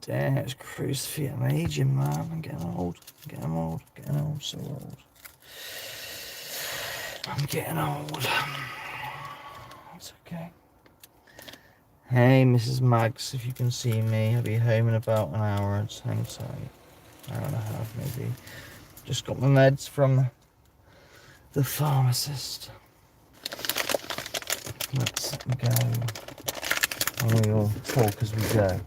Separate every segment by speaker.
Speaker 1: Damn, it's cruise feet. I'm aging, man. I'm getting old. Getting old. Getting old. So old. I'm getting old. It's okay. Hey, Mrs. Mags, if you can see me, I'll be home in about an hour. It's hang tight. Hour and a half, maybe. Just got my meds from the pharmacist. Let's go. And we'll talk as we go.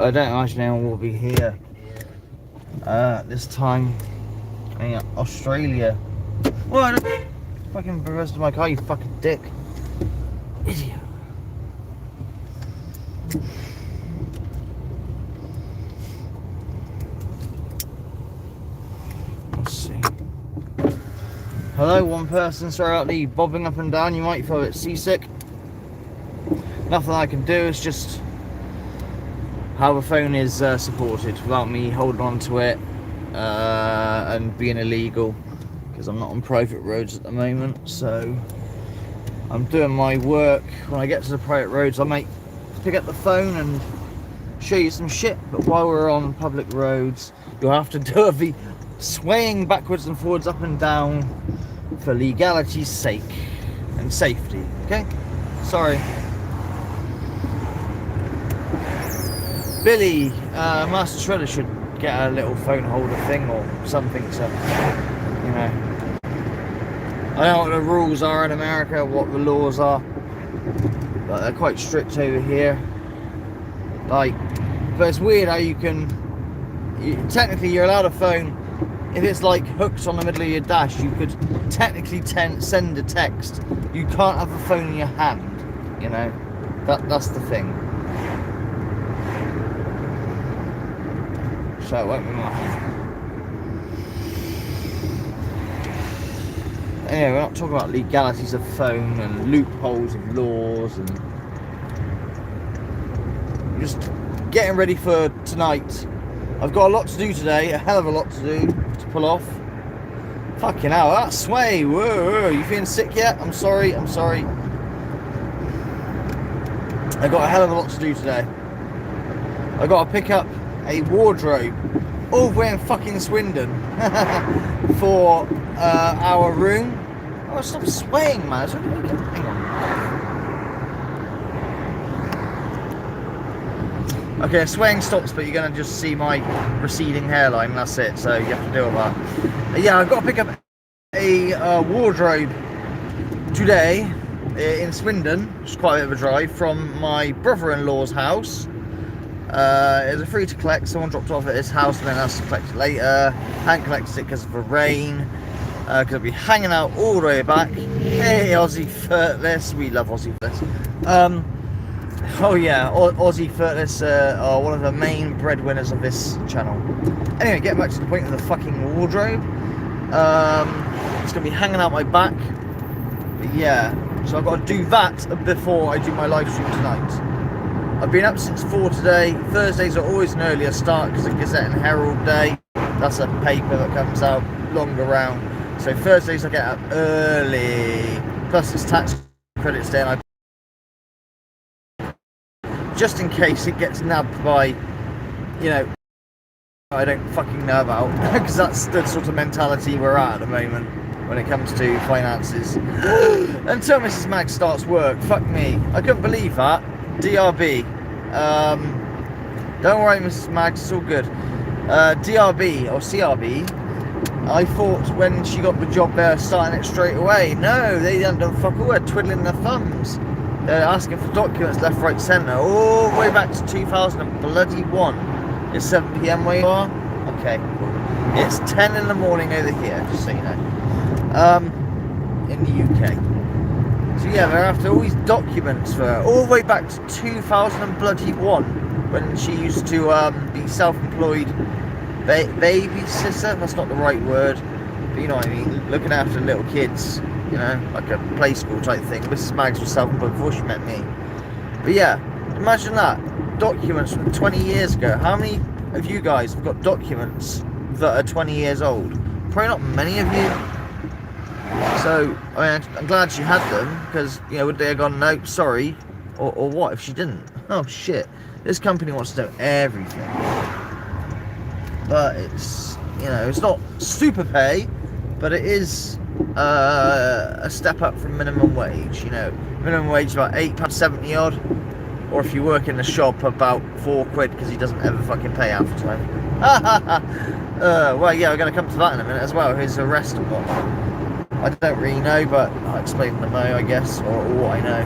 Speaker 1: I don't imagine anyone will be here this time in Australia. Well, I don't fucking the rest of my car, you fucking dick. Idiot. Let's see. Hello, one person. Sorry about the bobbing up and down. You might feel a bit seasick. Nothing I can do is just how the phone is supported without me holding on to it and being illegal, because I'm not on private roads at the moment. So I'm doing my work. When I get to the private roads, I might pick up the phone and show you some shit, but while we're on public roads, you'll have to do the swaying backwards and forwards, up and down, for legality's sake and safety. Okay, sorry. Billy, Master Shredder should get a little phone holder thing or something to, you know. I don't know what the rules are in America, what the laws are, but they're quite strict over here. Like, but it's weird how you can, technically you're allowed a phone, if it's like hooked on the middle of your dash, you could technically send a text. You can't have a phone in your hand, you know. That's the thing. So it won't be much. Anyway, we're not talking about legalities of phone and loopholes of laws, and just getting ready for tonight. I've got a lot to do today, a hell of a lot to do to pull off. Fucking hell, that sway, whoa, you feeling sick yet? I'm sorry. I've got a hell of a lot to do today. I've got to pick up a wardrobe all the way in fucking Swindon for our room. Oh, stop swaying, man. Hang on. Okay, swaying stops, but you're going to just see my receding hairline. That's it, so you have to deal with that. Yeah, I've got to pick up a wardrobe today in Swindon. It's quite a bit of a drive from my brother-in-law's house. It was a free to collect. Someone dropped it off at his house and then has to collect it later. Hadn't collected it because of the rain, because I'll be hanging out all the way back. Hey, Aussie Furtless, we love Aussie Furtless. Oh yeah, Aussie Furtless are one of the main breadwinners of this channel. Anyway, getting back to the point of the fucking wardrobe. It's gonna be hanging out my back, but yeah, so I've got to do that before I do my live stream tonight. I've been up since 4 today. Thursdays are always an earlier start because of Gazette and Herald Day. That's a paper that comes out longer round. So Thursdays I get up early. Plus it's tax credits day, and just in case it gets nabbed by, you know, I don't fucking know about, because that's the sort of mentality we're at the moment when it comes to finances. Until Mrs. Mag starts work, fuck me. I couldn't believe that. DRB. Don't worry, Mrs. Mags, it's all good. DRB or CRB. I thought when she got the job there, starting it straight away. No, they hadn't done fuck all. They're twiddling their thumbs. They're asking for documents left, right, centre, all the way back to 2001. It's 7 PM where you are. Okay, cool. It's 10 in the morning over here, just so you know. In the UK. So yeah, they're after all these documents for her, all the way back to 2001, when she used to be self-employed babysitter. That's not the right word, but you know what I mean, looking after little kids, you know, like a play school type thing. Mrs. Maggs was self-employed before she met me. But yeah, imagine that. documents from 20 years ago. How many of you guys have got documents that are 20 years old? Probably not many of you. So, I mean, I'm glad she had them, because, you know, would they have gone, nope, sorry, or what if she didn't? Oh, shit. This company wants to know everything. But it's, you know, it's not super pay, but it is a step up from minimum wage, you know. Minimum wage is about £8.70 odd, or if you work in the shop, about £4 because he doesn't ever fucking pay half the time. Well, yeah, we're going to come to that in a minute as well, his arrest and whatnot. I don't really know, but I'll explain in the mo, I guess, or what I know.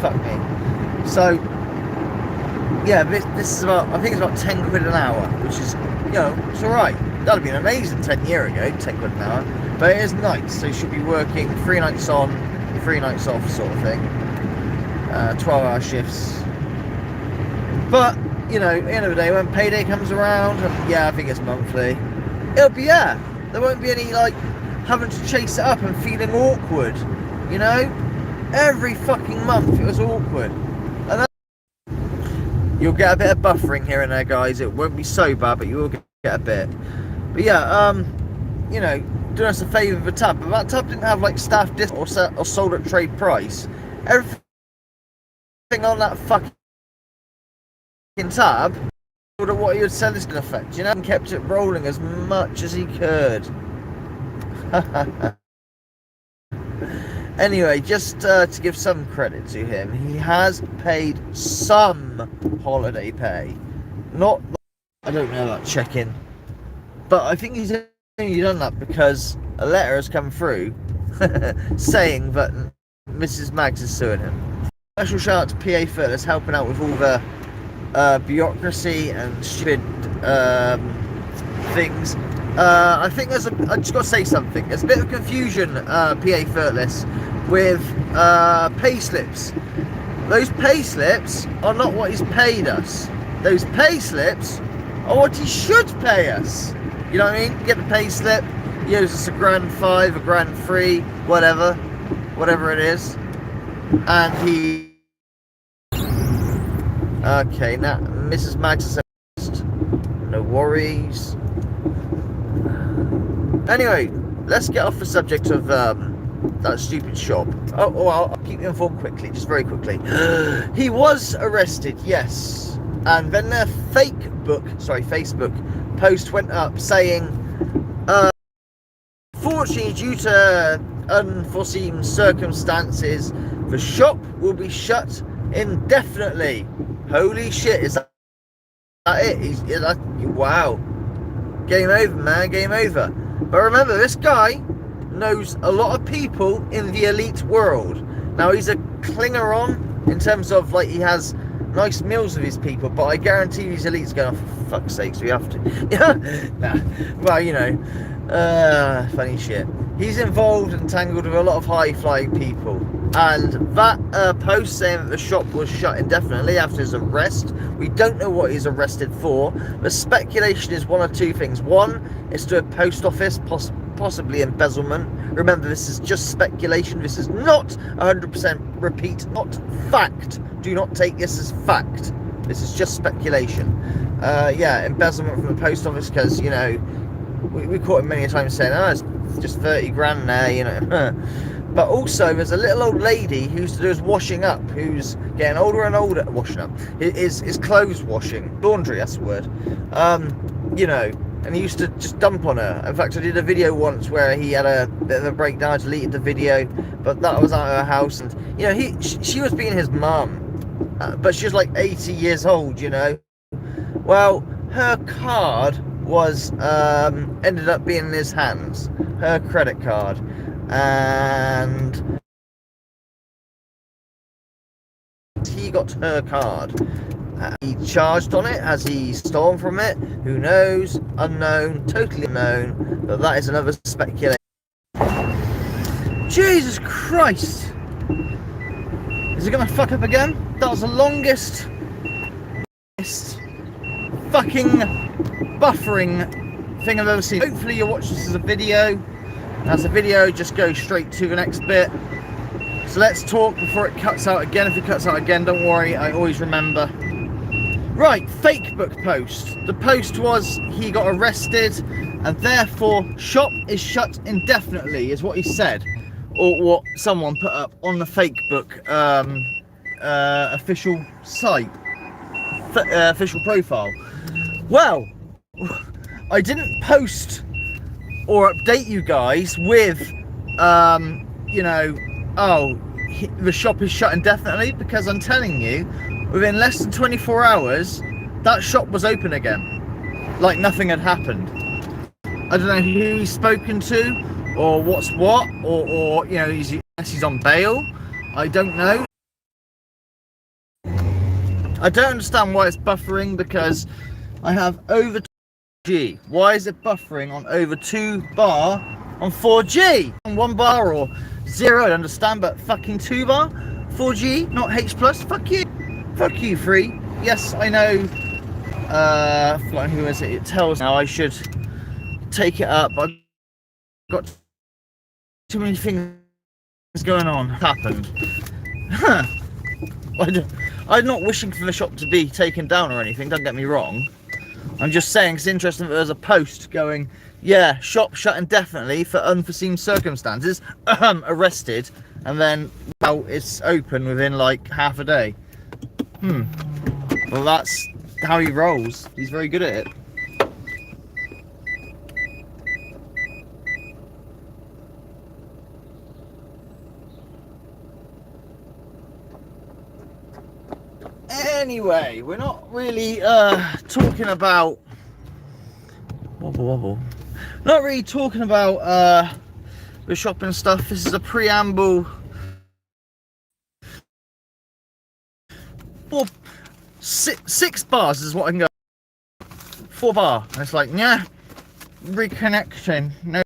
Speaker 1: Fuck me. So, yeah, this is about, I think it's about 10 quid an hour, which is, you know, it's alright. That'd have been amazing 10 years ago, 10 quid an hour. But it is nights, so you should be working 3 nights on, 3 nights off sort of thing. 12-hour shifts. But, you know, at the end of the day, when payday comes around, and yeah, I think it's monthly, it'll be, yeah, there won't be any, like, having to chase it up and feeling awkward, you know? Every fucking month it was awkward. And then you'll get a bit of buffering here and there, guys. It won't be so bad, but you will get a bit. But yeah, you know, doing us a favour with a tab. But that tab didn't have, like, staff discount or sold at trade price. Everything on that fucking tab, what he would sell is going to affect, you know, and kept it rolling as much as he could. Anyway, just to give some credit to him, he has paid some holiday pay. Not, I don't know about check-in, but I think he's only done that because a letter has come through saying that Mrs. Maggs is suing him. Special shout out to PA that's helping out with all the bureaucracy and stupid things. I think I just got to say something. There's a bit of confusion, PA Furtless, with pay slips. Those pay slips are not what he's paid us. Those pay slips are what he should pay us. You know what I mean? Get the pay slip, he owes us £1,500, £1,300, whatever it is, and he. Okay, now Mrs. Maggs is no worries. Anyway, let's get off the subject of that stupid shop. Oh, I'll keep you informed quickly, just very quickly. He was arrested, yes, and then their Facebook post went up saying, fortunately, due to unforeseen circumstances, the shop will be shut indefinitely. Holy shit, is that it? Wow. Game over, man, game over. But remember, this guy knows a lot of people in the elite world. Now, he's a clinger on in terms of, like, he has nice meals with his people, but I guarantee these elites going, oh, for fuck's sakes, we have to. Yeah, nah. Well, you know, funny shit. He's involved and tangled with a lot of high-flying people. And that post saying that the shop was shut indefinitely after his arrest, we don't know what he's arrested for. The speculation is one of two things. One is to a post office, possibly embezzlement. Remember, this is just speculation. This is not 100% repeat, not fact. Do not take this as fact. This is just speculation. Yeah, embezzlement from the post office, because, you know, we caught him many times saying, oh, it's just 30 grand there, you know. But also, there's a little old lady who used to do his washing up, who's getting older and older. Washing up. His clothes washing. Laundry, that's the word. You know, and he used to just dump on her. In fact, I did a video once where he had a bit of a breakdown. I deleted the video, but that was at her house. And, you know, she was being his mum. But she was like 80 years old, you know. Well, her card was, ended up being in his hands. Her credit card. And he got her card. He charged on it. Has he stolen from it? Who knows? Unknown, totally unknown. But that is another speculation. Jesus Christ! Is it gonna fuck up again? That was the longest fucking buffering thing I've ever seen. Hopefully you'll watch this as a video. As a video, just go straight to the next bit. So let's talk before it cuts out again. If it cuts out again, don't worry, I always remember. Right, fake book post. The post was he got arrested and therefore shop is shut indefinitely, is what he said. Or what someone put up on the fake book official site, official profile. Well, I didn't post or update you guys with, you know, oh, the shop is shut indefinitely, because I'm telling you, within less than 24 hours, that shop was open again, like nothing had happened. I don't know who he's spoken to, or what's what, or you know, he's on bail. I don't know. I don't understand why it's buffering, because I have over 2G. Why is it buffering on over 2 bar on 4G? On 1 bar or 0, I understand, but fucking 2 bar? 4G, not H+, fuck you. Fuck you, free. Yes, I know, like, who is it? It tells now I should take it up, but I've got too many things going on. Happened. I'm not wishing for the shop to be taken down or anything, don't get me wrong. I'm just saying it's interesting that there's a post going, yeah, shop shut indefinitely for unforeseen circumstances, arrested, and then, well, it's open within like half a day. Well, that's how he rolls. He's very good at it. Anyway, we're not really talking about wobble. Not really talking about the shopping stuff. This is a preamble. 6 bars is what I can go. 4 bar. And it's like, yeah, reconnecting. No.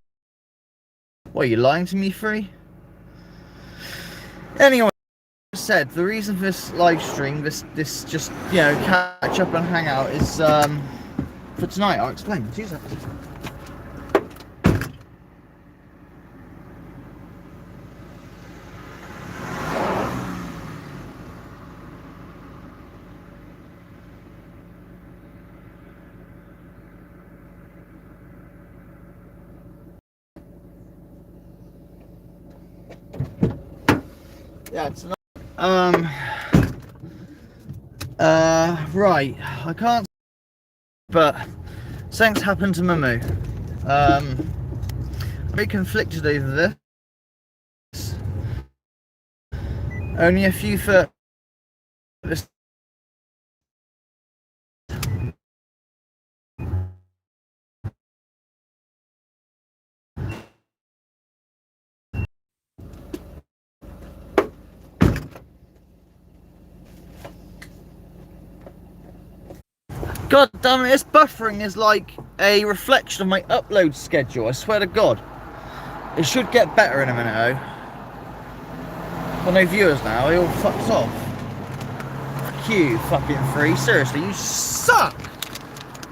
Speaker 1: What, are you lying to me, free? Anyway, said the reason for this live stream, this just, you know, catch up and hang out, is for tonight. I'll explain. 2 seconds. Yeah, it's not. Right, I can't, but something's happened to Mumu. Very conflicted over this. Only a few for this. God damn it, this buffering is like a reflection of my upload schedule, I swear to God. It should get better in a minute, though. Got no viewers now, he all fucks off. Fuck you, fucking free. Seriously, you suck!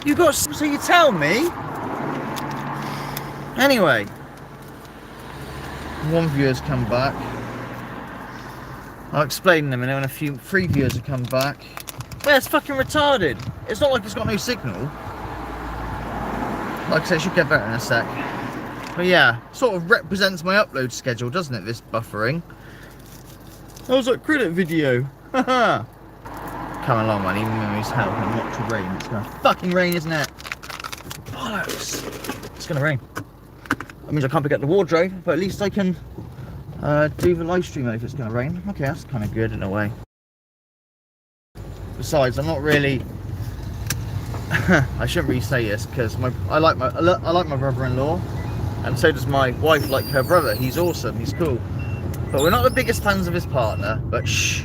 Speaker 1: You got, so you tell me? Anyway. 1 viewer's come back. I'll explain in a minute when a few 3 viewers have come back. Yeah, it's fucking retarded. It's not like it's got no signal. Like I said, it should get better in a sec. But yeah, sort of represents my upload schedule, doesn't it, this buffering? I was like, credit video. Haha. Come along, man, even though it's hell and not to rain. It's gonna fucking rain, isn't it? Bollocks. It's gonna rain. That means I can't pick up the wardrobe, but at least I can do the live stream if it's gonna rain. Okay, that's kind of good in a way. Besides, I'm not really. I shouldn't really say this because I like my brother-in-law, and so does my wife like her brother. He's awesome. He's cool. But we're not the biggest fans of his partner. But shh.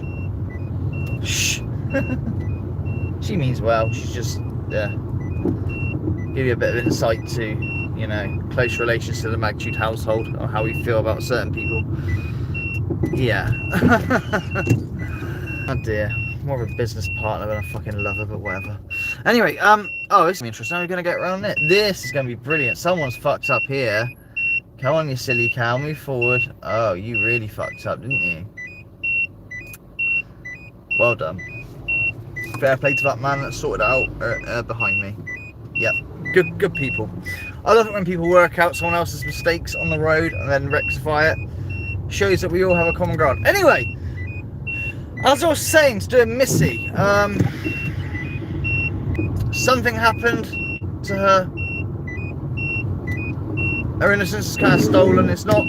Speaker 1: She means well. She's just give you a bit of insight to, you know, close relations to the Magnitude household, or how we feel about certain people. Yeah. Oh dear. More of a business partner than a fucking lover, but whatever. Anyway, oh, this is gonna be interesting. How are we gonna get around it? This is gonna be brilliant. Someone's fucked up here. Come on, you silly cow, move forward. Oh, you really fucked up, didn't you? Well done. Fair play to that man that sorted it out behind me. Yep, good people. I love it when people work out someone else's mistakes on the road and then rectify it. Shows that we all have a common ground. Anyway, as I was saying to doing Missy, something happened to her. Her innocence is kind of stolen. It's not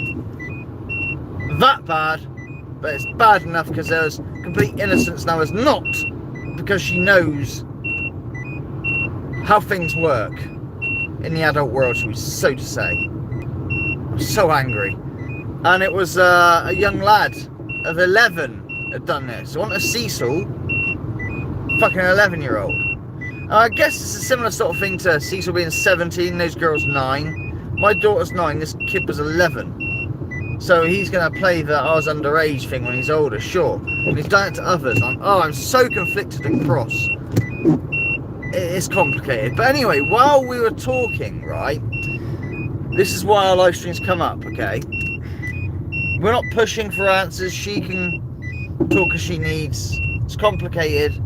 Speaker 1: that bad, but it's bad enough because there's complete innocence now. Is not because she knows how things work in the adult world, so to say. I'm so angry. And it was a young lad of 11 had done this. It wasn't a Cecil, fucking 11-year-old. I guess it's a similar sort of thing to Cecil being 17, those girls 9. My daughter's 9, this kid was 11. So he's going to play the I was underage thing when he's older, sure. And he's done it to others. I'm so conflicted and cross. It's complicated. But anyway, while we were talking, right, this is why our live streams come up, okay? We're not pushing for answers. She can talk as she needs. It's complicated.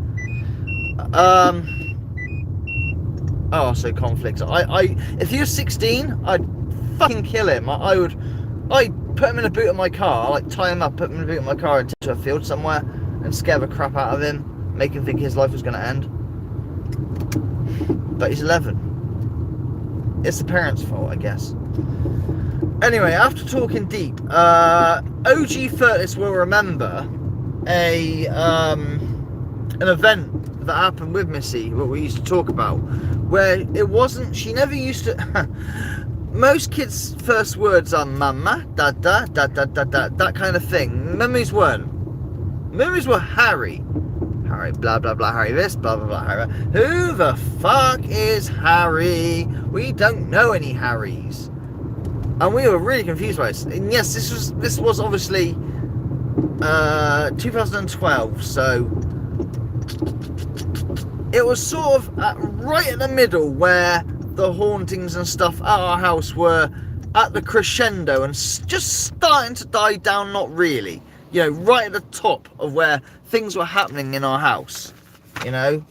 Speaker 1: Oh, so conflict. If he was 16, I'd fucking kill him. I'd put him in the boot of my car, like tie him up, put him in the boot of my car and take him to a field somewhere and scare the crap out of him, make him think his life was going to end. But he's 11. It's the parents' fault, I guess. Anyway, after talking deep, OG Furtis will remember an event that happened with Missy, what we used to talk about, where it wasn't, she never used to, most kids' first words are mama, dada, da da da da, that kind of thing. Memories weren't. Memories were Harry. Harry, blah blah blah, Harry this, blah blah blah, Harry. Who the fuck is Harry? We don't know any Harrys. And we were really confused by this. And yes, this was obviously 2012, so it was sort of right at the middle where the hauntings and stuff at our house were at the crescendo and just starting to die down. Not really, you know, right at the top of where things were happening in our house, you know.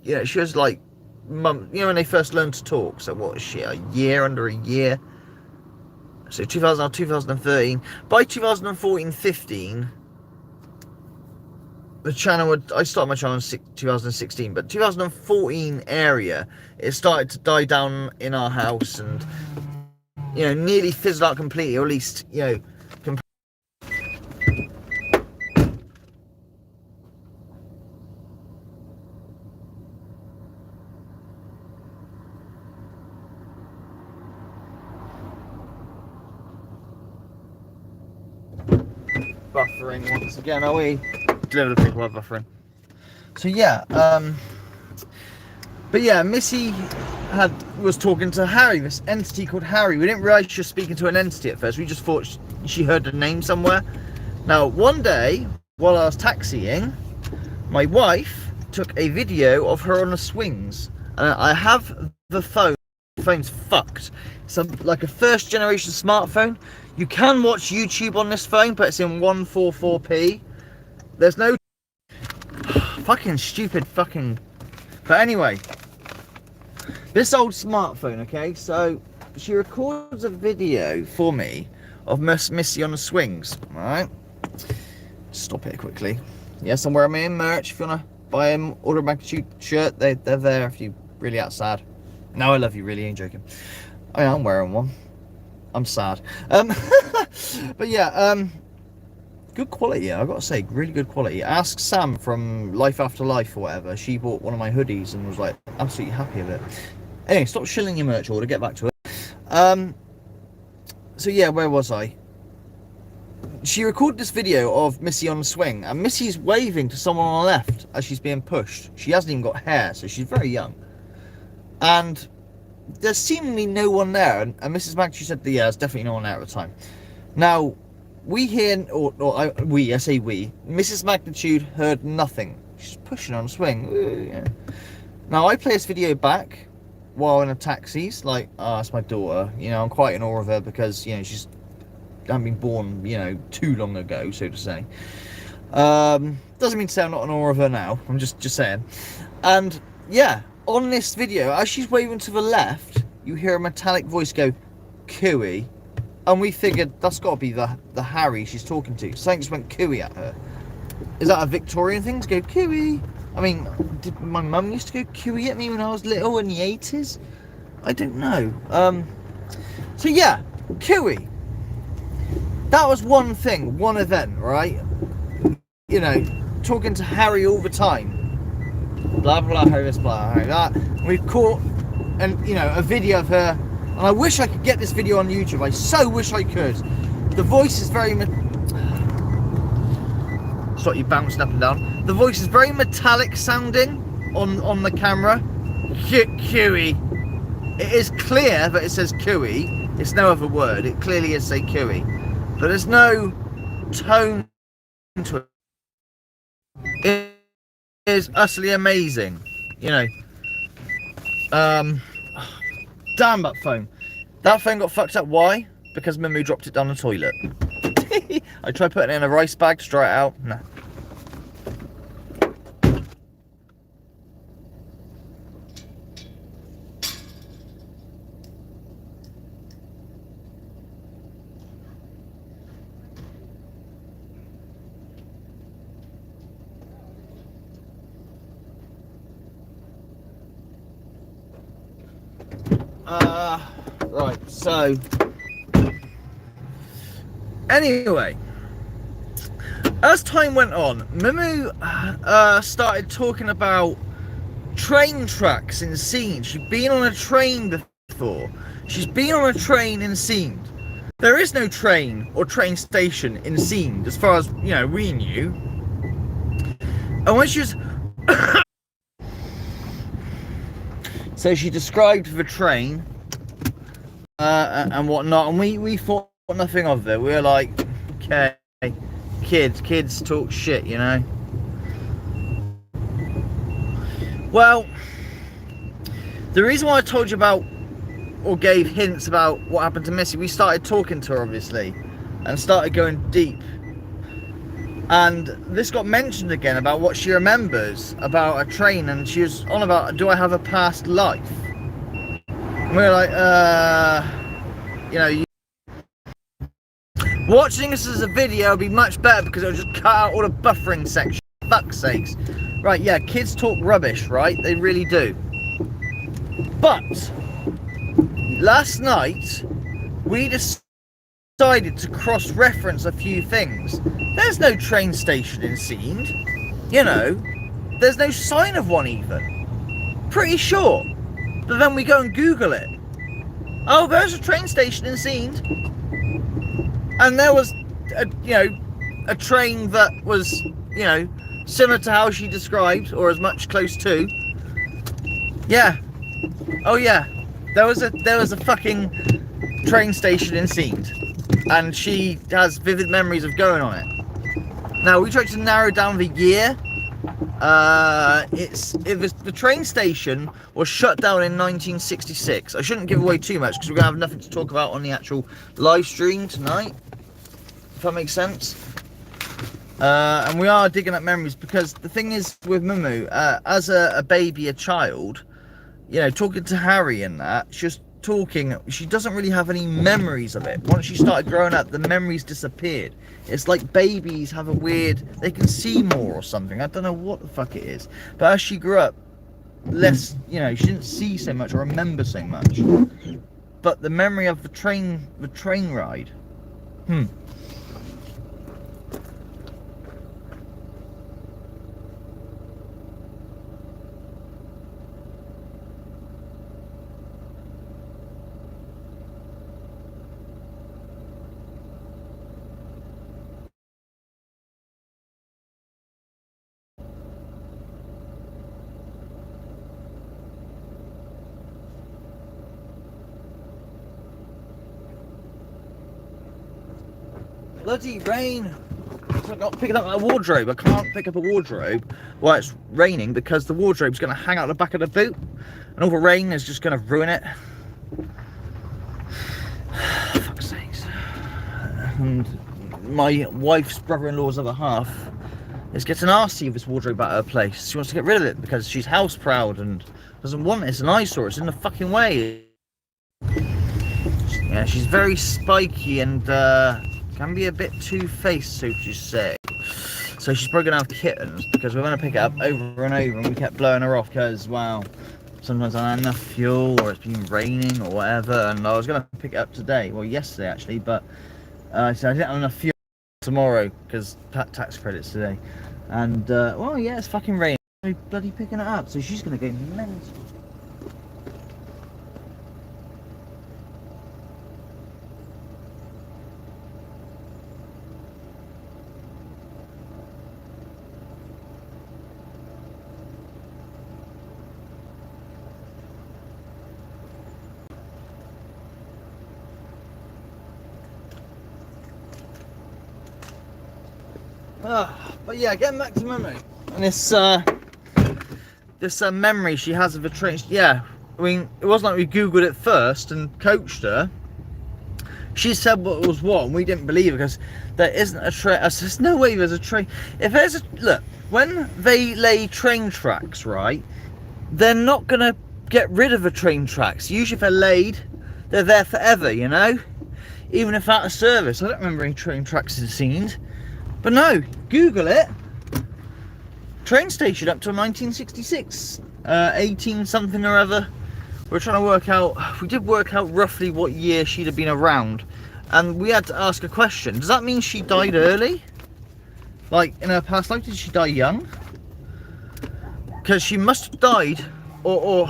Speaker 1: Yeah, she was like, mum, you know, when they first learned to talk. So what is she, under a year? So 2013. By 2014-15, the channel I started my channel in 2016, but 2014 area, it started to die down in our house and, you know, nearly fizzled out completely, or at least, you know, buffering once again, are we? Deliver the people are buffering. So yeah, but yeah, Missy was talking to Harry, this entity called Harry. We didn't realise she was speaking to an entity at first. We just thought she heard the name somewhere. Now, one day, while I was taxiing, my wife took a video of her on the swings. And I have the phone. The phone's fucked. It's like a first generation smartphone. You can watch YouTube on this phone, but it's in 144p. There's no fucking stupid fucking. But anyway, this old smartphone, okay, so she records a video for me of Missy on the swings. Alright, stop it quickly. Yes, I'm wearing my own merch. If you want to buy an order of magnitude shirt, they're there if you're really outside. No, I love you, really, ain't joking. I mean, I'm wearing one. I'm sad. But yeah, good quality, I've got to say, really good quality. Ask Sam from Life After Life or whatever. She bought one of my hoodies and was like absolutely happy with it. Anyway, stop shilling your merch order, get back to it. So yeah, where was I? She recorded this video of Missy on the swing, and Missy's waving to someone on the left as she's being pushed. She hasn't even got hair, so she's very young. And there's seemingly no one there, and Mrs. Magnitude said that, yeah, there's definitely no one there at the time. Now, we hear, I say we, Mrs. Magnitude heard nothing. She's pushing on a swing. Ooh, yeah. Now, I play this video back while in a taxi, like, oh, that's my daughter. You know, I'm quite in awe of her because, you know, she's hadn't been born, you know, too long ago, so to say. Doesn't mean to say I'm not in awe of her now. I'm just saying. And yeah, on this video, as she's waving to the left, you hear a metallic voice go, "Cooey," and we figured that's got to be the Harry she's talking to. Something just went cooey at her. Is that a Victorian thing to go cooey? I mean, did my mum used to go cooey at me when I was little in the 80s? I don't know. So yeah, cooey. That was one thing, one event, right? You know, talking to Harry all the time. Blah blah blah, this blah blah that. We've caught, you know, a video of her, and I wish I could get this video on YouTube. I so wish I could. The voice is very. Stop you bouncing up and down. The voice is very metallic sounding on the camera. Cooey. It is clear that it says cooey. It's no other word. It clearly is say cooey, but there's no tone to it. It is utterly amazing, you know. Damn that phone. That phone got fucked up. Why? Because Mimu dropped it down the toilet. I tried putting it in a rice bag to dry it out. No. Right, so anyway, as time went on, Mimu started talking about train tracks in Scene. She'd been on a train before. She's been on a train in Scene. There is no train or train station in Scene, as far as, you know, we knew. And when she was so she described the train and whatnot, and we thought nothing of it. We were like, okay, kids talk shit, you know. Well, the reason why I told you about, or gave hints about what happened to Missy, we started talking to her, obviously, and started going deep. And this got mentioned again about what she remembers about a train, and she was on about, do I have a past life? And we were like, you know, watching this as a video would be much better because it would just cut out all the buffering section. Fuck's sakes. Right, yeah, kids talk rubbish, right? They really do. But last night, we decided to cross-reference a few things. There's no train station in Scene. You know, there's no sign of one even. Pretty sure. But then we go and Google it. Oh, there's a train station in Scene. And there was, a train that was, you know, similar to how she described, or as much close to. Yeah. Oh yeah. There was a fucking train station in Scene. And she has vivid memories of going on it. Now, we tried to narrow down the year. The train station was shut down in 1966. I shouldn't give away too much because we're going to have nothing to talk about on the actual live stream tonight, if that makes sense. And we are digging up memories because the thing is with Mumu, as a baby, a child, you know, talking to Harry and that, she doesn't really have any memories of it. Once she started growing up, the memories disappeared. It's like babies have a weird, they can see more or something. I don't know what the fuck it is. But as she grew up, less, you know, she didn't see so much or remember so much. But the memory of the train ride, bloody rain. I'm not picking up a wardrobe. I can't pick up a wardrobe while it's raining because the wardrobe's going to hang out the back of the boot and all the rain is just going to ruin it. Fuck's sakes. And my wife's brother-in-law's other half It's getting nasty with this wardrobe at her place. She wants to get rid of it because she's house proud and doesn't want it. It's an eyesore. It's in the fucking way. Yeah, she's very spiky and can be a bit two-faced, so to say. So she's probably gonna have kittens because we're gonna pick it up over and over, and we kept blowing her off because, well, sometimes I don't have enough fuel or it's been raining or whatever. And I was gonna pick it up today, well, yesterday actually, but I said I didn't have enough fuel tomorrow because tax credits today. And well, yeah, it's fucking raining. I'm bloody picking it up, so she's gonna go mental. But yeah, getting back to memory, and this memory she has of a train. Yeah, I mean, it wasn't like we googled it first and coached her. She said what was what, and we didn't believe her because there isn't a train. There's no way there's a train. If there's a look, when they lay train tracks, right, they're not gonna get rid of the train tracks. Usually, if they're laid, they're there forever. You know, even if out of service. I don't remember any train tracks in scenes. But no, Google it. Train station up till 1966, 18 something or other. We're trying to work out. We did work out roughly what year she'd have been around, and we had to ask a question. Does that mean she died early? Like in her past life, did she die young? Because she must have died, or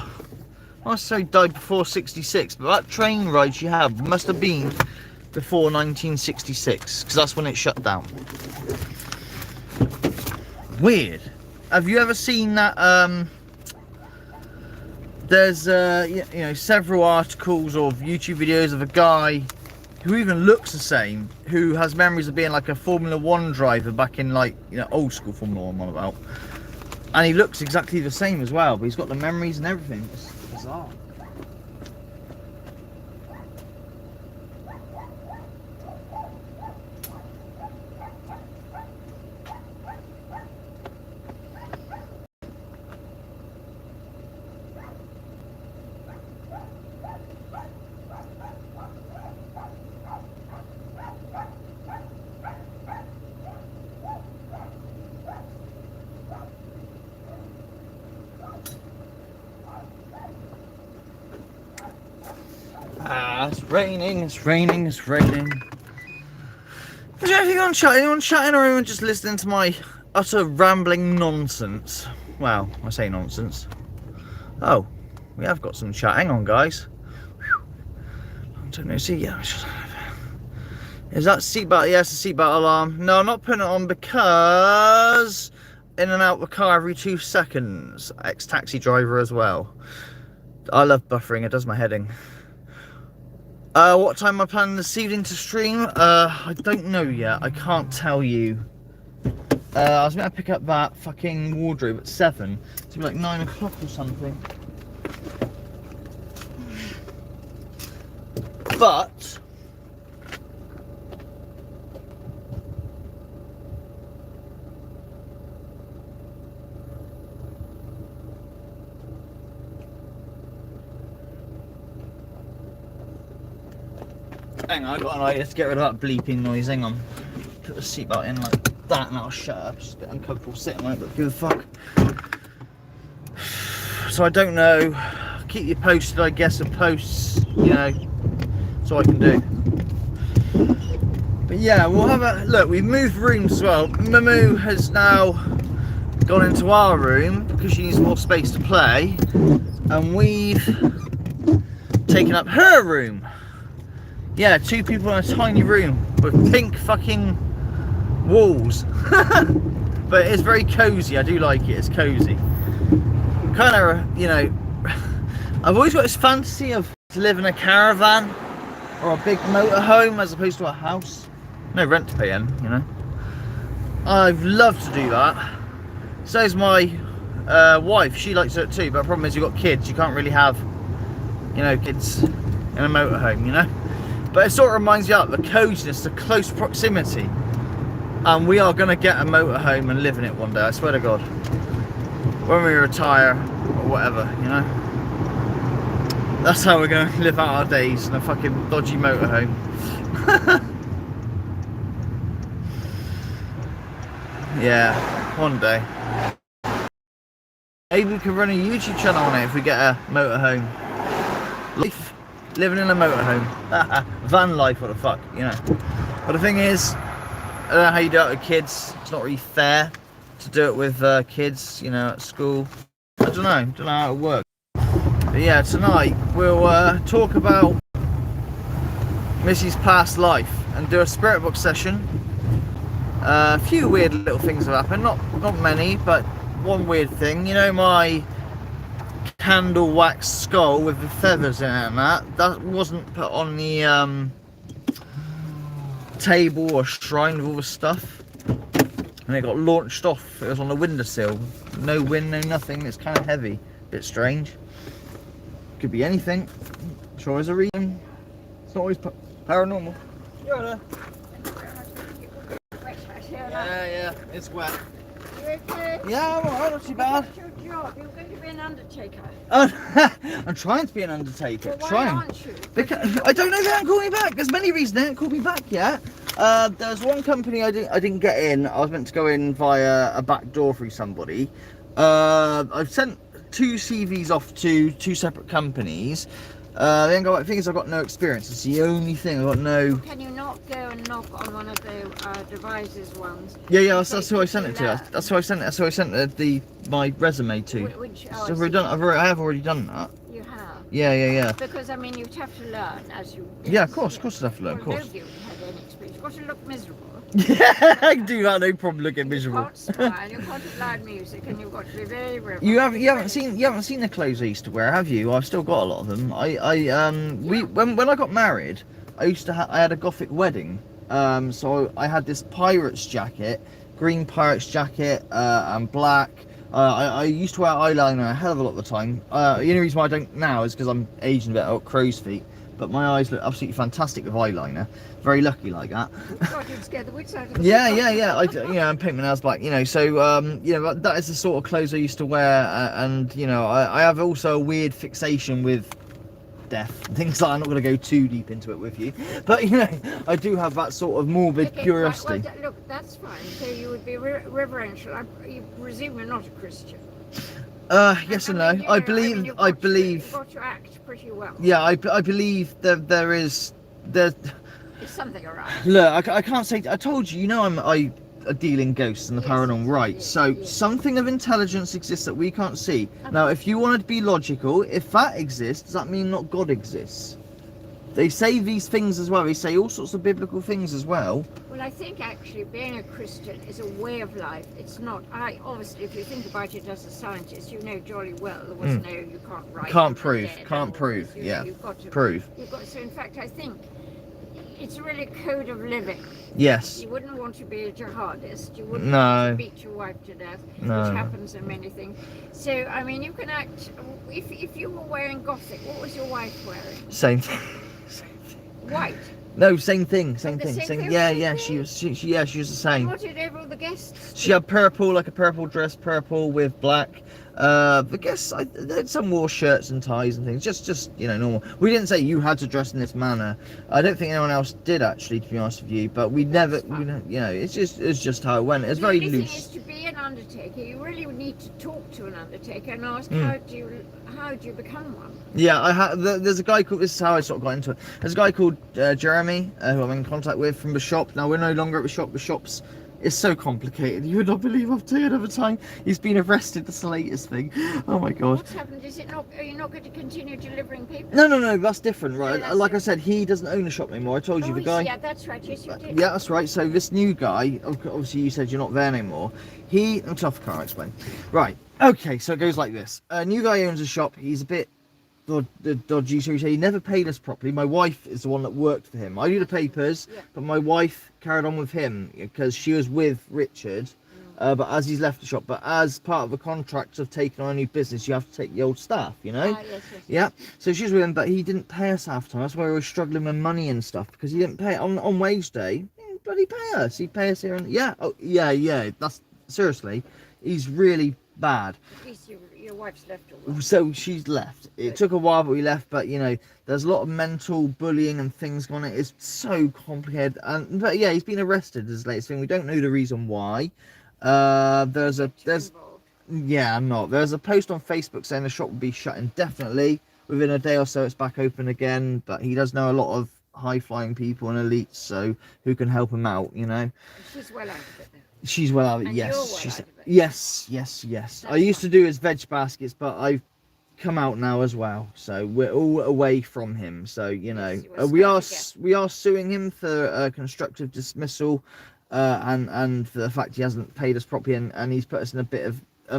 Speaker 1: not necessarily died before 66, but that train ride she had must have been before 1966, because that's when it shut down. Weird. Have you ever seen that? There's you know, several articles or YouTube videos of a guy who even looks the same, who has memories of being like a Formula 1 driver back in, like, you know, old school Formula 1 I'm about, and he looks exactly the same as well, but he's got the memories and everything. It's bizarre. It's raining, it's raining, it's raining. Is there anything on chat? Anyone chatting or anyone just listening to my utter rambling nonsense? Well, I say nonsense. Oh, we have got some chat. Hang on, guys. I don't know, see, yeah. Is that seatbelt? Yes, the seatbelt alarm. No, I'm not putting it on because in and out the car every 2 seconds. Ex-taxi driver as well. I love buffering, it does my head in. What time am I planning this evening to stream? I don't know yet. I can't tell you. I was going to pick up that fucking wardrobe at 7. It's going to be like 9 o'clock or something. But hang on, I got an idea to get rid of that bleeping noise. Hang on. Put the seatbelt in like that and I'll shut up. It's just a bit uncomfortable sitting like that, but who the fuck. So I don't know. Keep you posted, I guess, of posts, you know. That's all I can do. But yeah, we'll have a look. We've moved rooms as well. Mamu has now gone into our room because she needs more space to play, and we've taken up her room. Yeah, 2 people in a tiny room with pink fucking walls. But it's very cozy. I do like it. It's cozy. Kind of, you know, I've always got this fantasy of to live in a caravan or a big motorhome as opposed to a house. No rent to pay in, you know. I've loved to do that. So is my wife. She likes it too, but the problem is you've got kids. You can't really have, you know, kids in a motorhome, you know. But it sort of reminds you of the coziness, the close proximity. And we are going to get a motorhome and live in it one day, I swear to God. When we retire, or whatever, you know. That's how we're going to live out our days, in a fucking dodgy motorhome. Yeah, one day. Maybe we could run a YouTube channel on it if we get a motorhome. Life, living in a motorhome. Van life, what the fuck, you know. But the thing is, I don't know how you do it with kids. It's not really fair to do it with kids, you know, at school. I don't know how it works. But yeah, tonight we'll talk about Missy's past life and do a spirit box session. A few weird little things have happened, not many, but one weird thing. You know my candle wax skull with the feathers in it and that wasn't put on the table or shrine with all the stuff, and it got launched off. It was on the windowsill. No wind, no nothing. It's kind of heavy, bit strange. Could be anything. Sure, there's a reason. It's not always paranormal. Yeah, yeah, it's wet.
Speaker 2: You okay?
Speaker 1: Yeah, I'm alright, not too bad.
Speaker 2: What's your job? You're going to be an undertaker.
Speaker 1: I'm trying to be an undertaker.
Speaker 2: Well, why
Speaker 1: trying.
Speaker 2: aren't you?
Speaker 1: Because I don't know, they haven't called me back. There's many reasons they haven't called me back yet. There's one company I didn't get in. I was meant to go in via a back door through somebody. I've sent 2 CVs off to 2 separate companies. They ain't got, the thing is, I've got no experience. It's the only thing. I've got no.
Speaker 2: Can you not go and knock on one of the devices ones?
Speaker 1: Yeah, that's who I sent it to. That's who I sent it. That's who I sent my resume to.
Speaker 2: Which,
Speaker 1: So I have already done that.
Speaker 2: You have.
Speaker 1: Yeah.
Speaker 2: Because I mean, you'd have to learn as you.
Speaker 1: Yeah, of course I have to learn. Of
Speaker 2: Well,
Speaker 1: course.
Speaker 2: nobody would have any experience. You've got to look miserable.
Speaker 1: Yeah, I can do that. No problem. Looking
Speaker 2: You
Speaker 1: miserable.
Speaker 2: can't smile. You can't have loud music, and you've got to be very reverent.
Speaker 1: You haven't seen the clothes I used to wear, have you? I've still got a lot of them. When I got married, I had a gothic wedding. So I had this pirate's jacket, green pirate's jacket, and black. I used to wear eyeliner a hell of a lot of the time. The only reason why I don't now is because I'm aging a bit. I've got crow's feet, but my eyes look absolutely fantastic with eyeliner. Very lucky like that.
Speaker 2: God, you'd scare the wits out of me.
Speaker 1: Yeah. I'm painting my nails black, you know. So that is the sort of clothes I used to wear, and you know, I have also a weird fixation with death and things like that. I'm not going to go too deep into it with you, but you know, I do have that sort of morbid curiosity.
Speaker 2: Well, look, that's fine. So you would be reverential. You presume you're not a Christian.
Speaker 1: Yes and no. I believe.
Speaker 2: You've got to act pretty well.
Speaker 1: Yeah, I believe there is.
Speaker 2: There's something around.
Speaker 1: Look, I can't say. I told you. You know, I deal in ghosts and the paranormal, right?
Speaker 2: Yes,
Speaker 1: So
Speaker 2: yes.
Speaker 1: something of intelligence exists that we can't see. Now, if you want to be logical, if that exists, does that mean not God exists? They say these things as well. They say all sorts of biblical things as well.
Speaker 2: Well, I think actually being a Christian is a way of life. It's not. Obviously, if you think about it as a scientist, you know jolly well there was no. You can't write.
Speaker 1: Can't prove. Yeah.
Speaker 2: You've got to
Speaker 1: prove.
Speaker 2: So in fact, I think it's really a code of living.
Speaker 1: Yes.
Speaker 2: You wouldn't want to be a jihadist. You wouldn't
Speaker 1: No.
Speaker 2: want to beat your wife to death,
Speaker 1: No.
Speaker 2: which happens in many things. So, I mean, you can act. If you were wearing gothic, what was your wife wearing?
Speaker 1: Same thing.
Speaker 2: White.
Speaker 1: No, same thing.
Speaker 2: The same thing?
Speaker 1: Yeah. She was the same.
Speaker 2: What did all the guests?
Speaker 1: She had purple, like a purple dress, purple with black. I guess some wore shirts and ties and things, just you know, normal. We didn't say you had to dress in this manner. I don't think anyone else did actually, to be honest with you. But we never, you know, it's just how it went. It's very
Speaker 2: The only
Speaker 1: loose.
Speaker 2: thing is, to be an undertaker, you really would need to talk to an undertaker and ask how do you become one?
Speaker 1: Yeah, there's a guy called. This is how I sort of got into it. There's a guy called Jeremy who I'm in contact with from the shop. Now we're no longer at the shop. The shop's. It's so complicated. You would not believe I've taken over time. He's been arrested. That's the latest thing. Oh my god.
Speaker 2: What's happened? Is it not? Are you not going to continue delivering people?
Speaker 1: No. That's different, right?
Speaker 2: that's
Speaker 1: Like I said, he doesn't own the shop anymore. I told you the guy.
Speaker 2: Yeah, that's right. Yes, you did.
Speaker 1: Yeah, that's right. So this new guy, obviously you said you're not there anymore. I'm tough. Can't explain. Right. Okay. So it goes like this. A new guy owns a shop. He's a bit dodgy, so he never paid us properly. My wife is the one that worked for him. I do the papers, but my wife carried on with him because she was with Richard. But as he's left the shop, but as part of the contract of taking on a new business, you have to take the old staff, you know?
Speaker 2: Yes.
Speaker 1: Yeah. So she's with him, but he didn't pay us half time. That's why we were struggling with money and stuff, because he didn't pay on wage day. bloody pay us. He'd pay us here and yeah, oh yeah. That's seriously, he's really bad.
Speaker 2: At least your wife's left already.
Speaker 1: So she's left. It took a while, but we left. But you know, there's a lot of mental bullying and things going on. It's so complicated. And but yeah, he's been arrested. Is the latest thing. We don't know the reason why. There's yeah, I'm not. There's a post on Facebook saying the shop will be shut indefinitely. Within a day or so, it's back open again. But he does know a lot of high-flying people and elites, so who can help him out, you know.
Speaker 2: And she's well out of it now.
Speaker 1: She's well out of it,
Speaker 2: And
Speaker 1: yes.
Speaker 2: you're well
Speaker 1: She's
Speaker 2: out of it.
Speaker 1: yes.
Speaker 2: That's
Speaker 1: I used to do his veg baskets, but I've come out now as well. So we're all away from him. So you know,
Speaker 2: Yes, you were
Speaker 1: we are suing him for constructive dismissal, and for the fact he hasn't paid us properly, and he's put us in a bit of a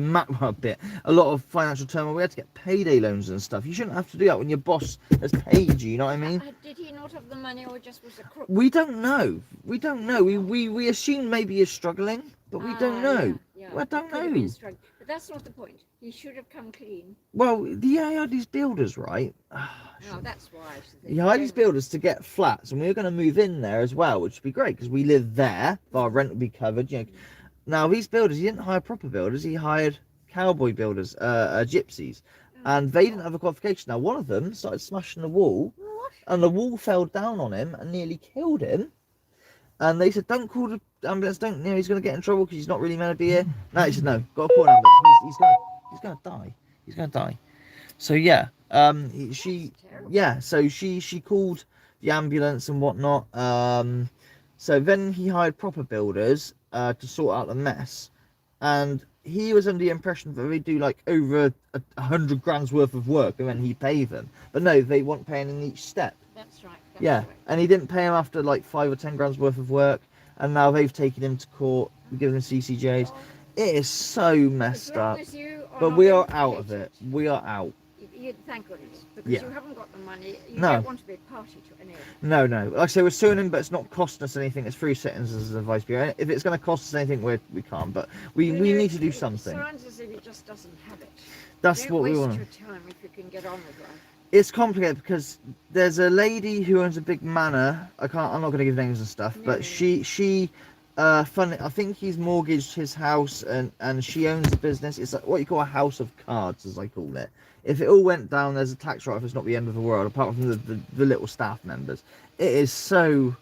Speaker 1: lot of financial turmoil. We had to get payday loans and stuff. You shouldn't have to do that when your boss has paid you. You know what I mean?
Speaker 2: Did he not have the money, or just was a crook?
Speaker 1: We don't know. We assume maybe he's struggling, but we don't know.
Speaker 2: Yeah.
Speaker 1: I don't
Speaker 2: Could have been
Speaker 1: know.
Speaker 2: struggling. But that's not the point. He should have come clean.
Speaker 1: Well, he had these builders, right?
Speaker 2: Oh, that's why.
Speaker 1: He hired these builders to get flats, and we were going to move in there as well, which would be great because we live there. But our rent would be covered. You know. Now these builders, he didn't hire proper builders. He hired cowboy builders, gypsies, and they didn't have a qualification. Now one of them started smashing the wall, and the wall fell down on him and nearly killed him. And they said, "Don't call the ambulance. Don't. You know, he's going to get in trouble because he's not really meant to be here." No, he said, "No, got to call an ambulance. He's going to die. He's going to die." So yeah, so she called the ambulance and whatnot. So then he hired proper builders to sort out the mess, and he was under the impression that they do like over 100 grand's worth of work and then he pay them. But no, they want paying in each step.
Speaker 2: That's right.
Speaker 1: Yeah, and he didn't pay him after like 5 or 10 grand's worth of work, and now they've taken him to court, given him CCJs. It is so messed up. But we are out of it. We are out.
Speaker 2: Thank goodness, because you haven't got the money. You
Speaker 1: No.
Speaker 2: don't want to be a party to any of it.
Speaker 1: No. Like I say, we're suing him, but it's not costing us anything. It's through sentences as advice bureau. If it's going to cost us anything, we can't. But we need to do something.
Speaker 2: It sounds as if he just doesn't have it.
Speaker 1: That's
Speaker 2: Don't
Speaker 1: what we
Speaker 2: waste
Speaker 1: want.
Speaker 2: your time if you can get on with life.
Speaker 1: It's complicated because there's a lady who owns a big manor. I'm not going to give names and stuff, but she I think he's mortgaged his house, and she owns the business. It's like what you call a house of cards, as I call it. If it all went down, there's a tax write-off. It's not the end of the world, apart from the little staff members. It is so.